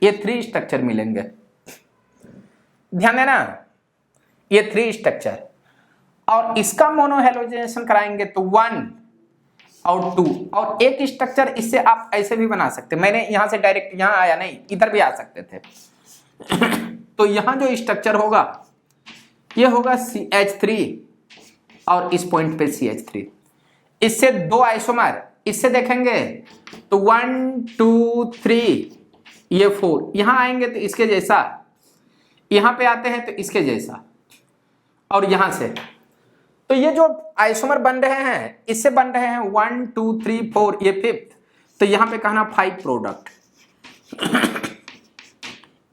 ये 3 स्ट्रक्चर मिलेंगे। ध्यान देना, ये 3 स्ट्रक्चर, और इसका मोनोहैलोजिनेशन कराएंगे तो 1 और 2, और एक स्ट्रक्चर इससे आप ऐसे भी बना सकते, मैंने यहां से डायरेक्ट यहां आया नहीं, इधर भी आ सकते थे। तो यहां जो स्ट्रक्चर होगा ये होगा CH3 और इस पॉइंट पे CH3, इससे 2 आइसोमर, इससे देखेंगे तो 1 2 3 ये 4, यहां आएंगे तो इसके जैसा, यहां पे आते हैं तो इसके जैसा, और यहां से तो ये जो आइसोमर बन रहे हैं इससे बन रहे हैं 1 2 3 4 ये 5th, तो यहां पे कहना 5 प्रोडक्ट।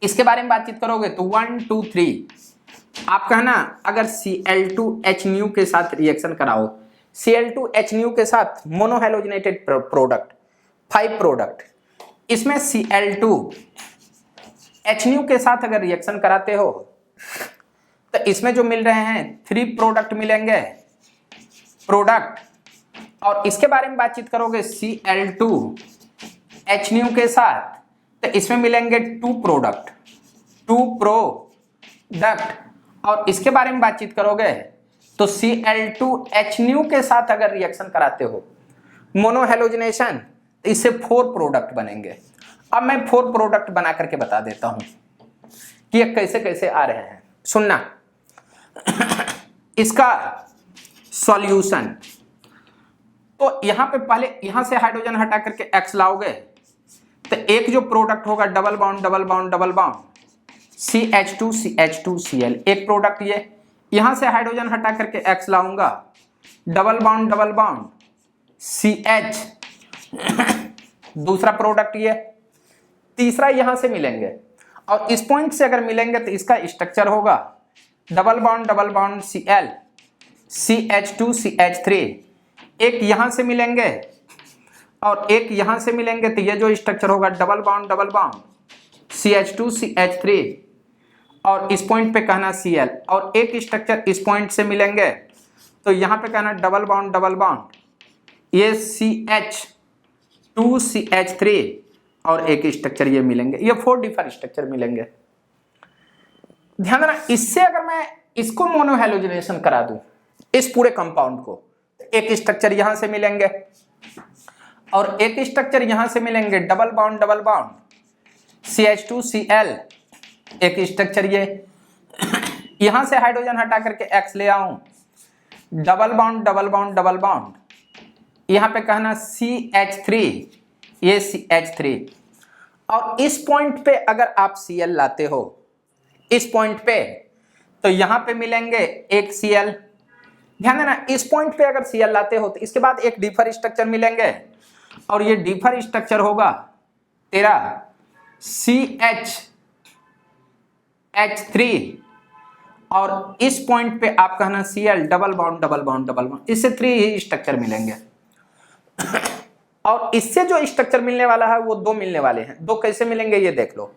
इसके बारे में बातचीत करोगे तो 1 2 3 आप कहना अगर Cl2H के साथ रिएक्शन कराओ, Cl2H के साथ मोनोहैलोजिनेटेड प्रोडक्ट 5 प्रोडक्ट, इसमें Cl2H के साथ अगर रिएक्शन कराते हो तो इसमें जो मिल रहे हैं 3 प्रोडक्ट मिलेंगे प्रोडक्ट, और इसके बारे में बातचीत करोगे Cl2H के साथ तो इसमें मिलेंगे 2 प्रोडक्ट, और इसके बारे में बातचीत करोगे तो Cl2H के साथ अगर रिएक्शन कराते हो मोनोहैलोजिनेशन तो इससे 4 प्रोडक्ट बनेंगे। अब मैं 4 प्रोडक्ट बना करके बता देता हूं कि ये कैसे कैसे आ रहे हैं, सुनना। इसका सॉल्यूशन, तो यहां पे पहले यहां से हाइड्रोजन हटा करके X लाओगे तो एक जो प्रोडक्ट होगा double bond double bond double bond CH2 CH2 Cl, एक प्रोडक्ट ये, यहां से हाइड्रोजन हटा करके X लाऊंगा डबल बॉन्ड CH, दूसरा प्रोडक्ट ये, तीसरा यहां से मिलेंगे और इस पॉइंट से अगर मिलेंगे तो इसका स्ट्रक्चर होगा double bond Cl CH2 CH3, एक यहां से मिलेंगे और एक यहां से मिलेंगे तो ये जो स्ट्रक्चर होगा डबल बॉन्ड CH2 CH3 और इस पॉइंट पे कहना Cl, और एक स्ट्रक्चर इस पॉइंट से मिलेंगे तो यहां पे कहना डबल बॉन्ड ये CH2 CH3 और एक स्ट्रक्चर ये मिलेंगे, ये 4 डिफरेंट स्ट्रक्चर मिलेंगे। ध्यान देना, इससे अगर मैं इसको मोनोहैलोजिनेशन करा दूं इस पूरे कंपाउंड को, एक स्ट्रक्चर यहां से मिलेंगे और एक स्ट्रक्चर यहां से मिलेंगे डबल बॉन्ड CH2 Cl, एक स्ट्रक्चर ये, यहां से हाइड्रोजन हटा करके X ले आऊं डबल बॉन्ड यहां पे कहना CH3, ये CH3, और इस पॉइंट पे अगर आप Cl लाते हो इस पॉइंट पे तो यहां पे मिलेंगे एक Cl। ध्यान देना, इस पॉइंट पे अगर Cl लाते हो तो इसके बाद एक डीफर स्ट्रक्चर मिलेंगे और ये डीफर स्ट्रक्चर होगा तेरा CH3 और इस पॉइंट पे आप कहना Cl डबल बॉन्ड, इससे 3 ही स्ट्रक्चर मिलेंगे और इससे जो स्ट्रक्चर मिलने वाला है वो 2 मिलने वाले हैं। 2 कैसे मिलेंगे ये देख लो,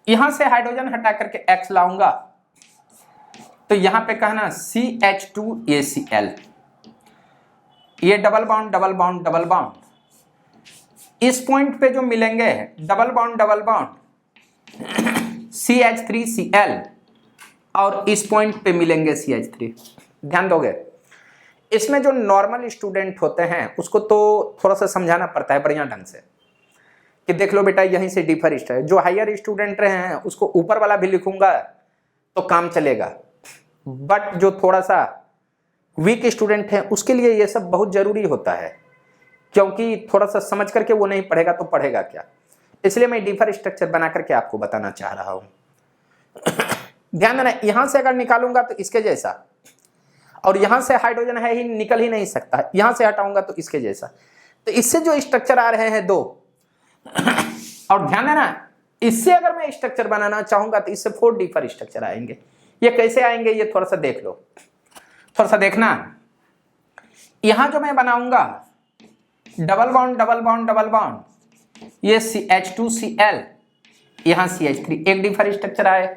यहां से हाइड्रोजन हटा करके X लाऊंगा तो यहां पे कहना CH2ACl, ये डबल बॉन्ड, इस पॉइंट पे जो मिलेंगे डबल बॉन्ड CH3Cl और इस पॉइंट पे मिलेंगे CH3। ध्यान दोगे, इसमें जो नॉर्मल स्टूडेंट होते हैं उसको तो थोड़ा सा समझाना पड़ता है बढ़िया ढंग से कि देख लो बेटा यहीं से डिफरेंट है। जो हायर स्टूडेंट रहे हैं उसको ऊपर वाला भी लिखूंगा तो काम चलेगा, बट जो थोड़ा सा वीक स्टूडेंट है उसके लिए ये सब बहुत जरूरी होता है, क्योंकि थोड़ा सा समझ करके वो नहीं पढ़ेगा तो पढ़ेगा क्या। इसलिए मैं डिफर स्ट्रक्चर बना करके आपको बताना चाह रहा हूं। ध्यान देना, यहां से अगर निकालूंगा तो इसके जैसा, और यहां से हाइड्रोजन है ही निकल ही नहीं सकता, यहां से हटाऊंगा तो इसके जैसा, तो इससे जो स्ट्रक्चर आ रहे हैं 2, और ध्यान देना इससे अगर मैं स्ट्रक्चर बनाना चाहूंगा तो इससे 4 डिफर स्ट्रक्चर आएंगे। ये कैसे आएंगे ये थोड़ा सा देख लो, थोड़ा सा देखना। यहां जो मैं बनाऊंगा डबल बॉन्ड ये CH2Cl, यहां CH3, एक डिफर स्ट्रक्चर आए।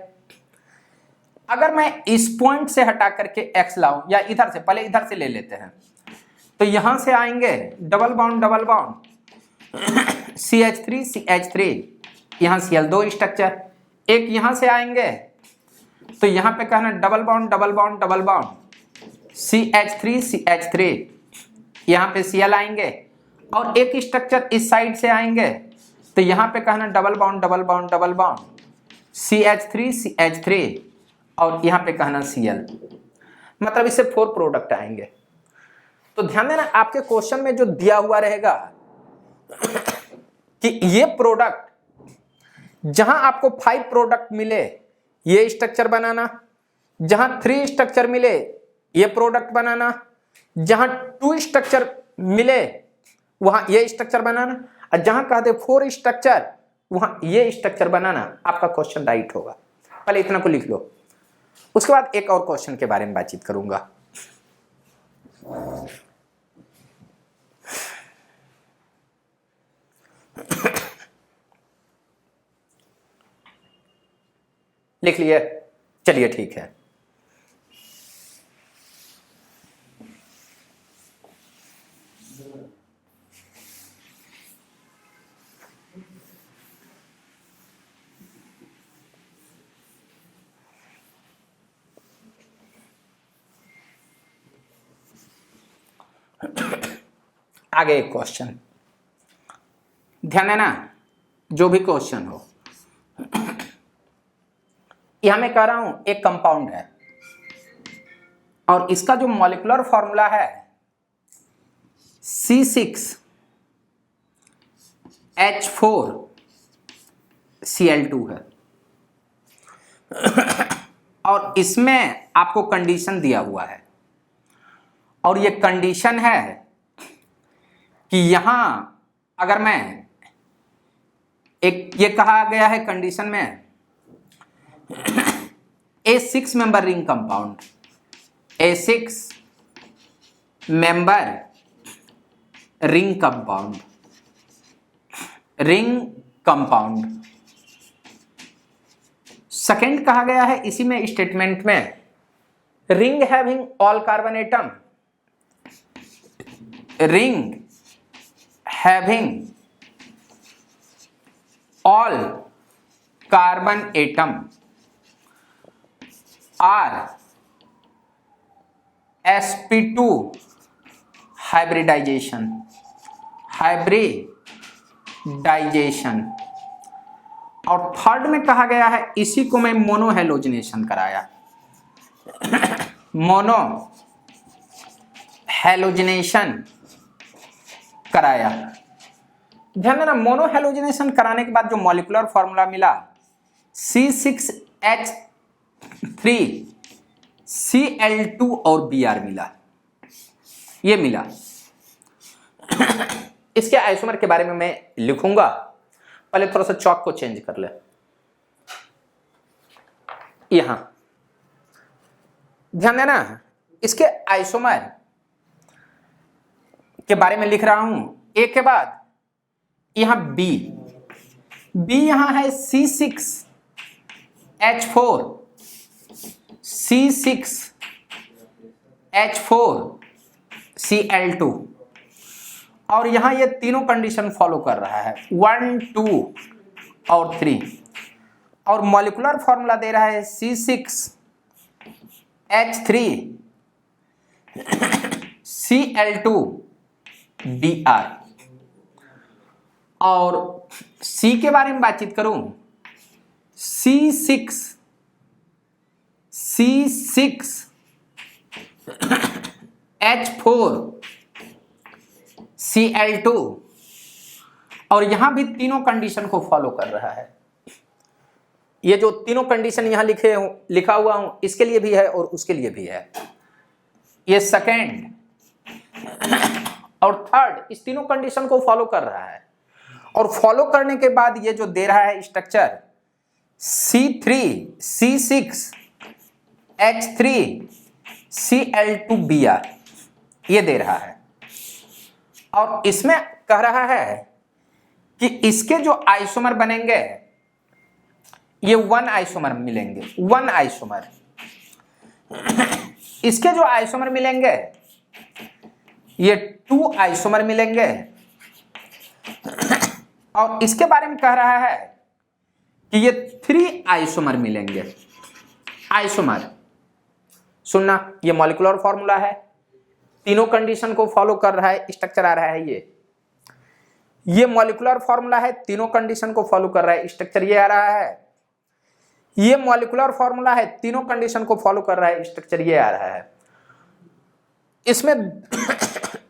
अगर मैं इस पॉइंट से हटा करके X लाऊं या इधर से, पहले इधर से ले लेते हैं, तो यहां से आएंगे डबल बॉन्ड CH3 यहां Cl, 2 स्ट्रक्चर, एक यहां से आएंगे तो यहां पे कहना डबल बॉन्ड CH3 यहां पे Cl आएंगे और एक स्ट्रक्चर इस साइड से आएंगे तो यहां पे कहना डबल बॉन्ड CH3 और यहां पे कहना Cl, मतलब इससे 4 प्रोडक्ट आएंगे। तो ध्यान देना, आपके क्वेश्चन में जो दिया हुआ रहेगा कि ये प्रोडक्ट, जहां आपको 5 प्रोडक्ट मिले ये स्ट्रक्चर बनाना, जहां 3 स्ट्रक्चर मिले ये प्रोडक्ट बनाना, जहां 2 स्ट्रक्चर मिले वहां ये स्ट्रक्चर बनाना, और जहां कहते 4 स्ट्रक्चर वहां ये स्ट्रक्चर बनाना, आपका क्वेश्चन राइट होगा। पहले इतना को लिख लो, उसके बाद एक और क्वेश्चन के बारे में बातचीत करूंगा। लिख लिए? चलिए ठीक है। आगे एक क्वेश्चन, ध्यान देना, जो भी क्वेश्चन हो। यहां मैं कह रहा हूं एक कंपाउंड है, और इसका जो मॉलिक्यूलर फॉर्मूला है C6H4Cl2 है। और इसमें आपको कंडीशन दिया हुआ है, और ये कंडीशन है कि यहां अगर मैं एक, ये कहा गया है कंडीशन में A6 member ring compound, A6 member ring compound. Second कहा गया है इसी में स्टेटमेंट में, ring having all carbon atom, ring having all carbon atom are sp2 hybridization. और थर्ड में कहा गया है, इसी को मैं मोनोहेलोजिनेशन कराया, मोनोहेलोजिनेशन कराया। ध्यान देना, मोनोहेलोजिनेशन कराने के बाद जो मॉलिक्यूलर फॉर्मूला मिला C6H3Cl2 और Br मिला, ये मिला। इसके आइसोमर के बारे में मैं लिखूंगा, पहले थोड़ा सा चौक को चेंज कर ले। यहां ध्यान देना, इसके आइसोमर के बारे में लिख रहा हूं। ए के बाद यहां बी यहां है C6H4Cl2, और यहां ये तीनों कंडीशन फॉलो कर रहा है, 1, 2 और 3। और मॉलिक्यूलर फॉर्मूला दे रहा है C6H3Cl2Br। और C के बारे में बातचीत करूं, C6H4Cl2, और यहां भी तीनों कंडीशन को फॉलो कर रहा है। ये जो तीनों कंडीशन यहां लिखा हुआ हूं, इसके लिए भी है और उसके लिए भी है। ये सेकेंड और थर्ड, इस तीनों कंडीशन को फॉलो कर रहा है। और फॉलो करने के बाद ये जो दे रहा है स्ट्रक्चर C6H3Cl2Br, ये दे रहा है। और इसमें कह रहा है कि इसके जो आइसोमर बनेंगे, ये 1 आइसोमर मिलेंगे, 1 आइसोमर। इसके जो आइसोमर मिलेंगे, ये 2 आइसोमर मिलेंगे। और इसके बारे में कह रहा है कि ये 3 आइसोमर मिलेंगे। आइसोमर सुनना, ये मॉलिक्यूलर फॉर्मूला है, तीनों कंडीशन को फॉलो कर रहा है, स्ट्रक्चर आ रहा है। ये मॉलिक्यूलर फॉर्मूला है, तीनों कंडीशन को फॉलो कर रहा है, स्ट्रक्चर ये आ रहा है। ये मॉलिक्यूलर फॉर्मूला है, तीनों कंडीशन को फॉलो कर रहा है, स्ट्रक्चर ये आ रहा है। इसमें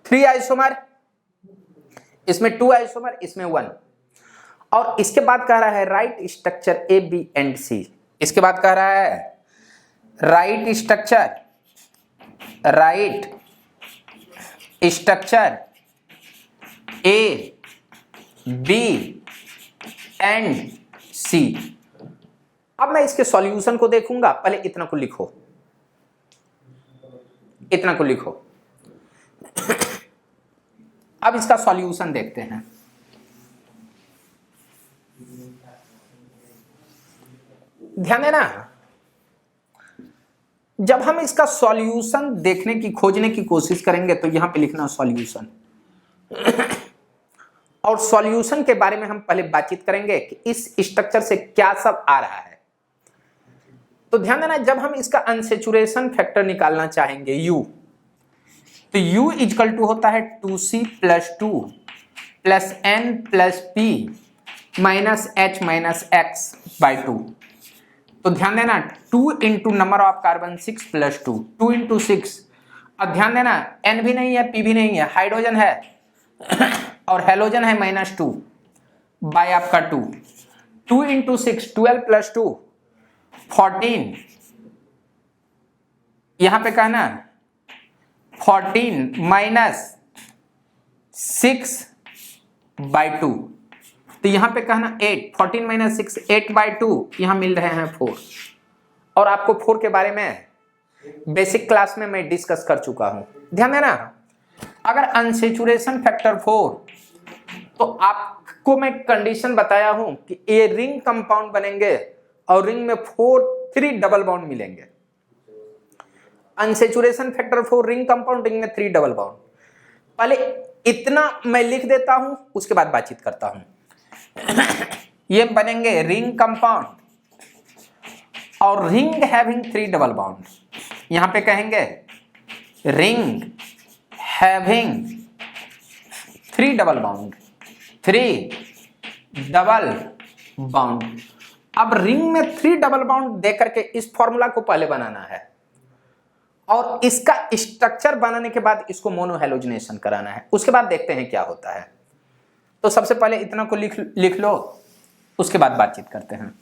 3 आइसोमर, इसमें 2 आइसोमर, इसमें 1। और इसके बाद कह रहा है right structure A, B and C. इसके बाद कह रहा है right structure A, B and C. अब मैं इसके सॉल्यूशन को देखूंगा, पहले इतना को लिखो, इतना को लिखो। अब इसका सॉल्यूशन देखते हैं। ध्यान देना, जब हम इसका सॉल्यूशन देखने की, खोजने की कोशिश करेंगे तो यहां पे लिखना सॉल्यूशन। और सॉल्यूशन के बारे में हम पहले बातचीत करेंगे कि इस स्ट्रक्चर से क्या सब आ रहा है। तो ध्यान देना, जब हम इसका अनसेचुरेशन फैक्टर निकालना चाहेंगे U, तो U इक्वल टू होता है 2C + 2 + N + P - H - X/2। तो ध्यान देना 2 into number of carbon 6 plus 2, 2 into 6। अब ध्यान देना N भी नहीं है P भी नहीं है, हाइड्रोजन है और हेलोजन है -2 बाय आपका 2, 2 इंटू 6 12 प्लस 2 14, यहां पे कहना 14 माइनस 6 बाई 2, तो यहां पे कहना 8, 14 माइनस 6 8 बाई 2, यहां मिल रहे हैं 4। और आपको 4 के बारे में बेसिक क्लास में मैं डिस्कस कर चुका हूं। ध्यान देना अगर अनसेचुरेशन फैक्टर 4, तो आपको मैं कंडीशन बताया हूं कि ये रिंग कंपाउंड बनेंगे और रिंग में 3 डबल बॉन्ड मिलेंगे। Unsaturation factor 4 ring compound, ring में 3 डबल बॉन्ड। पहले इतना मैं लिख देता हूं, उसके बाद बातचीत करता हूं। ये बनेंगे रिंग कंपाउंड और रिंग हैविंग 3 डबल बॉन्ड। यहां पे कहेंगे ring having 3 double bond, 3 double bond. अब रिंग में 3 डबल बॉन्ड देकर के इस फॉर्मूला को पहले बनाना है और इसका स्ट्रक्चर बनाने के बाद इसको मोनोहैलोजिनेशन कराना है। उसके बाद देखते हैं क्या होता है। तो सबसे पहले इतना को लिख लो, उसके बाद बातचीत करते हैं।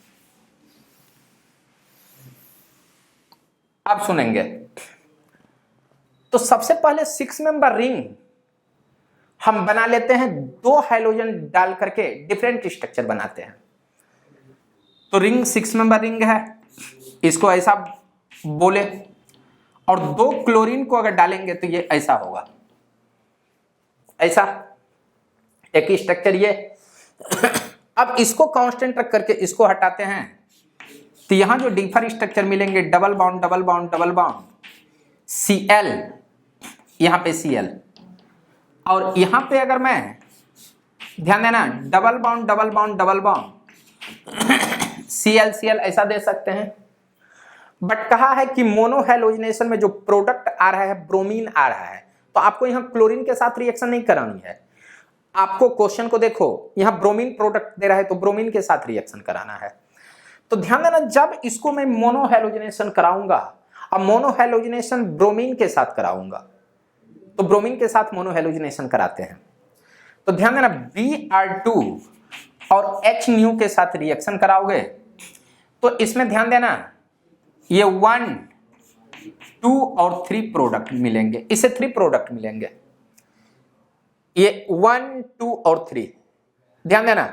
अब सुनेंगे तो सबसे पहले 6 मेंबर रिंग हम बना लेते हैं, 2 हाइड्रोजन डाल करके डिफरेंट स्ट्रक्चर बनाते हैं। तो रिंग 6 मेंबर रिंग है, इसको ऐसा बोले, और 2 क्लोरीन को अगर डालेंगे तो ये ऐसा होगा, ऐसा एक स्ट्रक्चर ये। अब इसको कांस्टेंट रख करके इसको हटाते हैं, तो यहां जो डिफर स्ट्रक्चर मिलेंगे double bond double bond double bond Cl, यहां पे Cl, और यहां पे अगर मैं ध्यान देना double bond double bond double bond Cl Cl ऐसा दे सकते हैं। बट कहा है कि मोनोहैलोजिनेशन में जो प्रोडक्ट आ रहा है ब्रोमीन आ रहा है, तो आपको यहां क्लोरीन के साथ रिएक्शन नहीं करानी है। आपको क्वेश्चन को देखो, यहां ब्रोमीन प्रोडक्ट दे रहा है तो ब्रोमीन के साथ रिएक्शन कराना है। तो ध्यान देना जब इसको मैं मोनोहैलोजिनेशन कराऊंगा, अब मोनोहैलोजिनेशन ब्रोमीन के साथ कराऊंगा, तो ब्रोमीन के साथ मोनोहैलोजिनेशन कराते हैं। तो ध्यान देना Br2 और H के साथ रिएक्शन कराओगे तो इसमें ध्यान देना ये 1 2 और 3 प्रोडक्ट मिलेंगे, इससे 3 प्रोडक्ट मिलेंगे, ये 1 2 और 3। ध्यान देना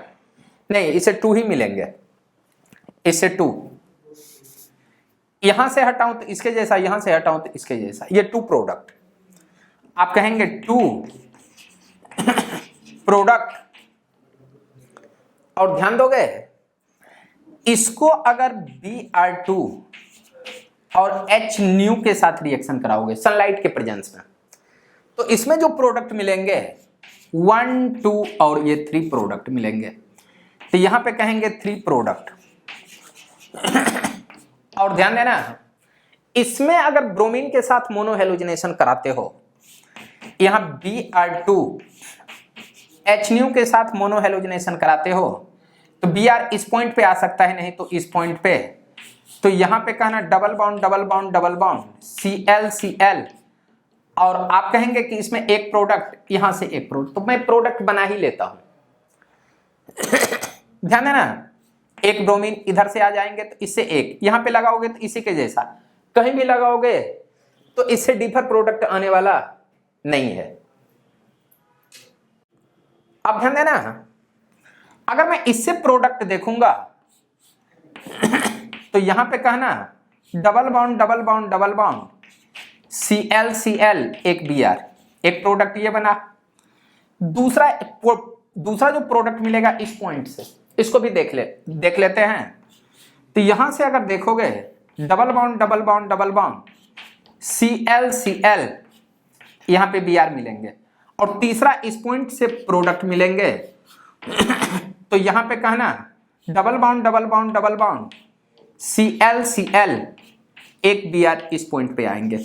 नहीं, इसे 2 ही मिलेंगे, इससे 2। यहां से हटाऊं तो इसके जैसा, यहां से हटाऊं तो इसके जैसा, ये 2 प्रोडक्ट। आप कहेंगे 2 प्रोडक्ट, और ध्यान दोगे इसको अगर Br2 और H के साथ रिएक्शन कराओगे सनलाइट के प्रेजेंस में, तो इसमें जो प्रोडक्ट मिलेंगे 1 2 और ये 3 प्रोडक्ट मिलेंगे। तो यहां पे कहेंगे 3 प्रोडक्ट। और ध्यान देना इसमें अगर ब्रोमीन के साथ मोनोहैलोजिनेशन कराते हो, यहां Br2 H के साथ मोनोहैलोजिनेशन कराते हो, तो Br इस पॉइंट पे आ सकता है, नहीं तो इस पॉइंट पे। तो यहां पे कहना double bond double bond double bond Cl Cl, और आप कहेंगे कि इसमें एक प्रोडक्ट, यहां से एक प्रोडक्ट, तो मैं प्रोडक्ट बना ही लेता हूं। ध्यान देना एक ब्रोमीन इधर से आ जाएंगे तो इससे एक, यहां पे लगाओगे तो इसी के जैसा, कहीं भी लगाओगे तो इससे डिफर प्रोडक्ट आने वाला नहीं है। अब ध्यान देना अगर मैं इससे प्रोडक्ट देखूंगा तो यहां पे कहना double bond double bond double bond Cl Cl एक Br, एक प्रोडक्ट ये बना। दूसरा जो प्रोडक्ट मिलेगा इस पॉइंट से, इसको भी देख लेते हैं। तो यहां से अगर देखोगे double bond double bond double bond Cl Cl, यहां पे Br मिलेंगे, और तीसरा इस पॉइंट से प्रोडक्ट मिलेंगे। तो यहां पे कहना double bond double bond double bond Cl Cl एक Br इस पॉइंट पे आएंगे।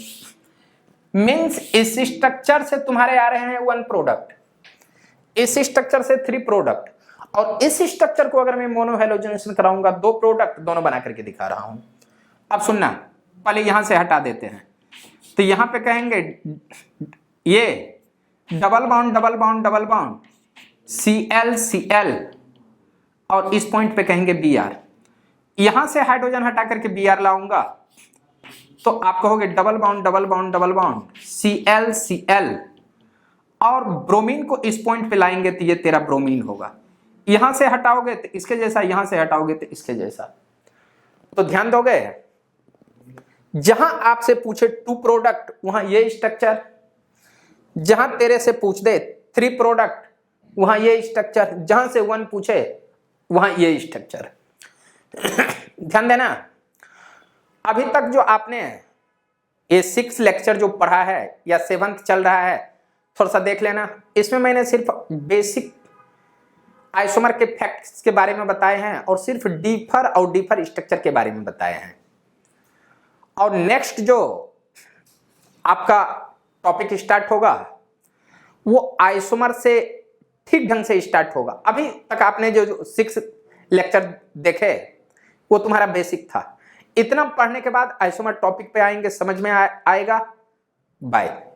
मींस इस स्ट्रक्चर से तुम्हारे आ रहे हैं 1 प्रोडक्ट, इस स्ट्रक्चर से 3 प्रोडक्ट, और इस स्ट्रक्चर को अगर मैं मोनो हैलोजनेशन कराऊंगा, दो प्रोडक्ट दोनों बना करके दिखा रहा हूं। अब सुनना, पहले यहां से हटा देते हैं, तो यहां पे कहेंगे ये double bond double bond double bond Cl Cl, और इस पॉइंट पे कहेंगे Br। यहां से हाइड्रोजन हटा करके Br लाऊंगा तो आप कहोगे double bond double bond double bond Cl Cl, और ब्रोमीन को इस पॉइंट पे लाएंगे तो ये तेरा ब्रोमीन होगा। यहां से हटाओगे तो इसके जैसा, यहां से हटाओगे तो इसके जैसा। तो ध्यान दोगे, जहां आपसे पूछे टू प्रोडक्ट वहां ये स्ट्रक्चर, जहां तेरे से पूछ दे थ्री प्रोडक्ट वहां ये स्ट्रक्चर, जहां से वन पूछे वहां ये स्ट्रक्चर। ध्यान देना, अभी तक जो आपने ये 6 लेक्चर जो पढ़ा है या 7th चल रहा है, थोड़ा सा देख लेना। इसमें मैंने सिर्फ बेसिक आइसोमर के फैक्ट्स के बारे में बताए हैं और सिर्फ डीफर और डीफर स्ट्रक्चर के बारे में बताए हैं। और नेक्स्ट जो आपका टॉपिक स्टार्ट होगा वो आइसोमर से ठीक ढंग से स्टार्ट होगा। अभी तक आपने जो 6 लेक्चर देखे वो तुम्हारा बेसिक था। इतना पढ़ने के बाद आइसोमर टॉपिक पे आएंगे, समझ में आएगा। बाय।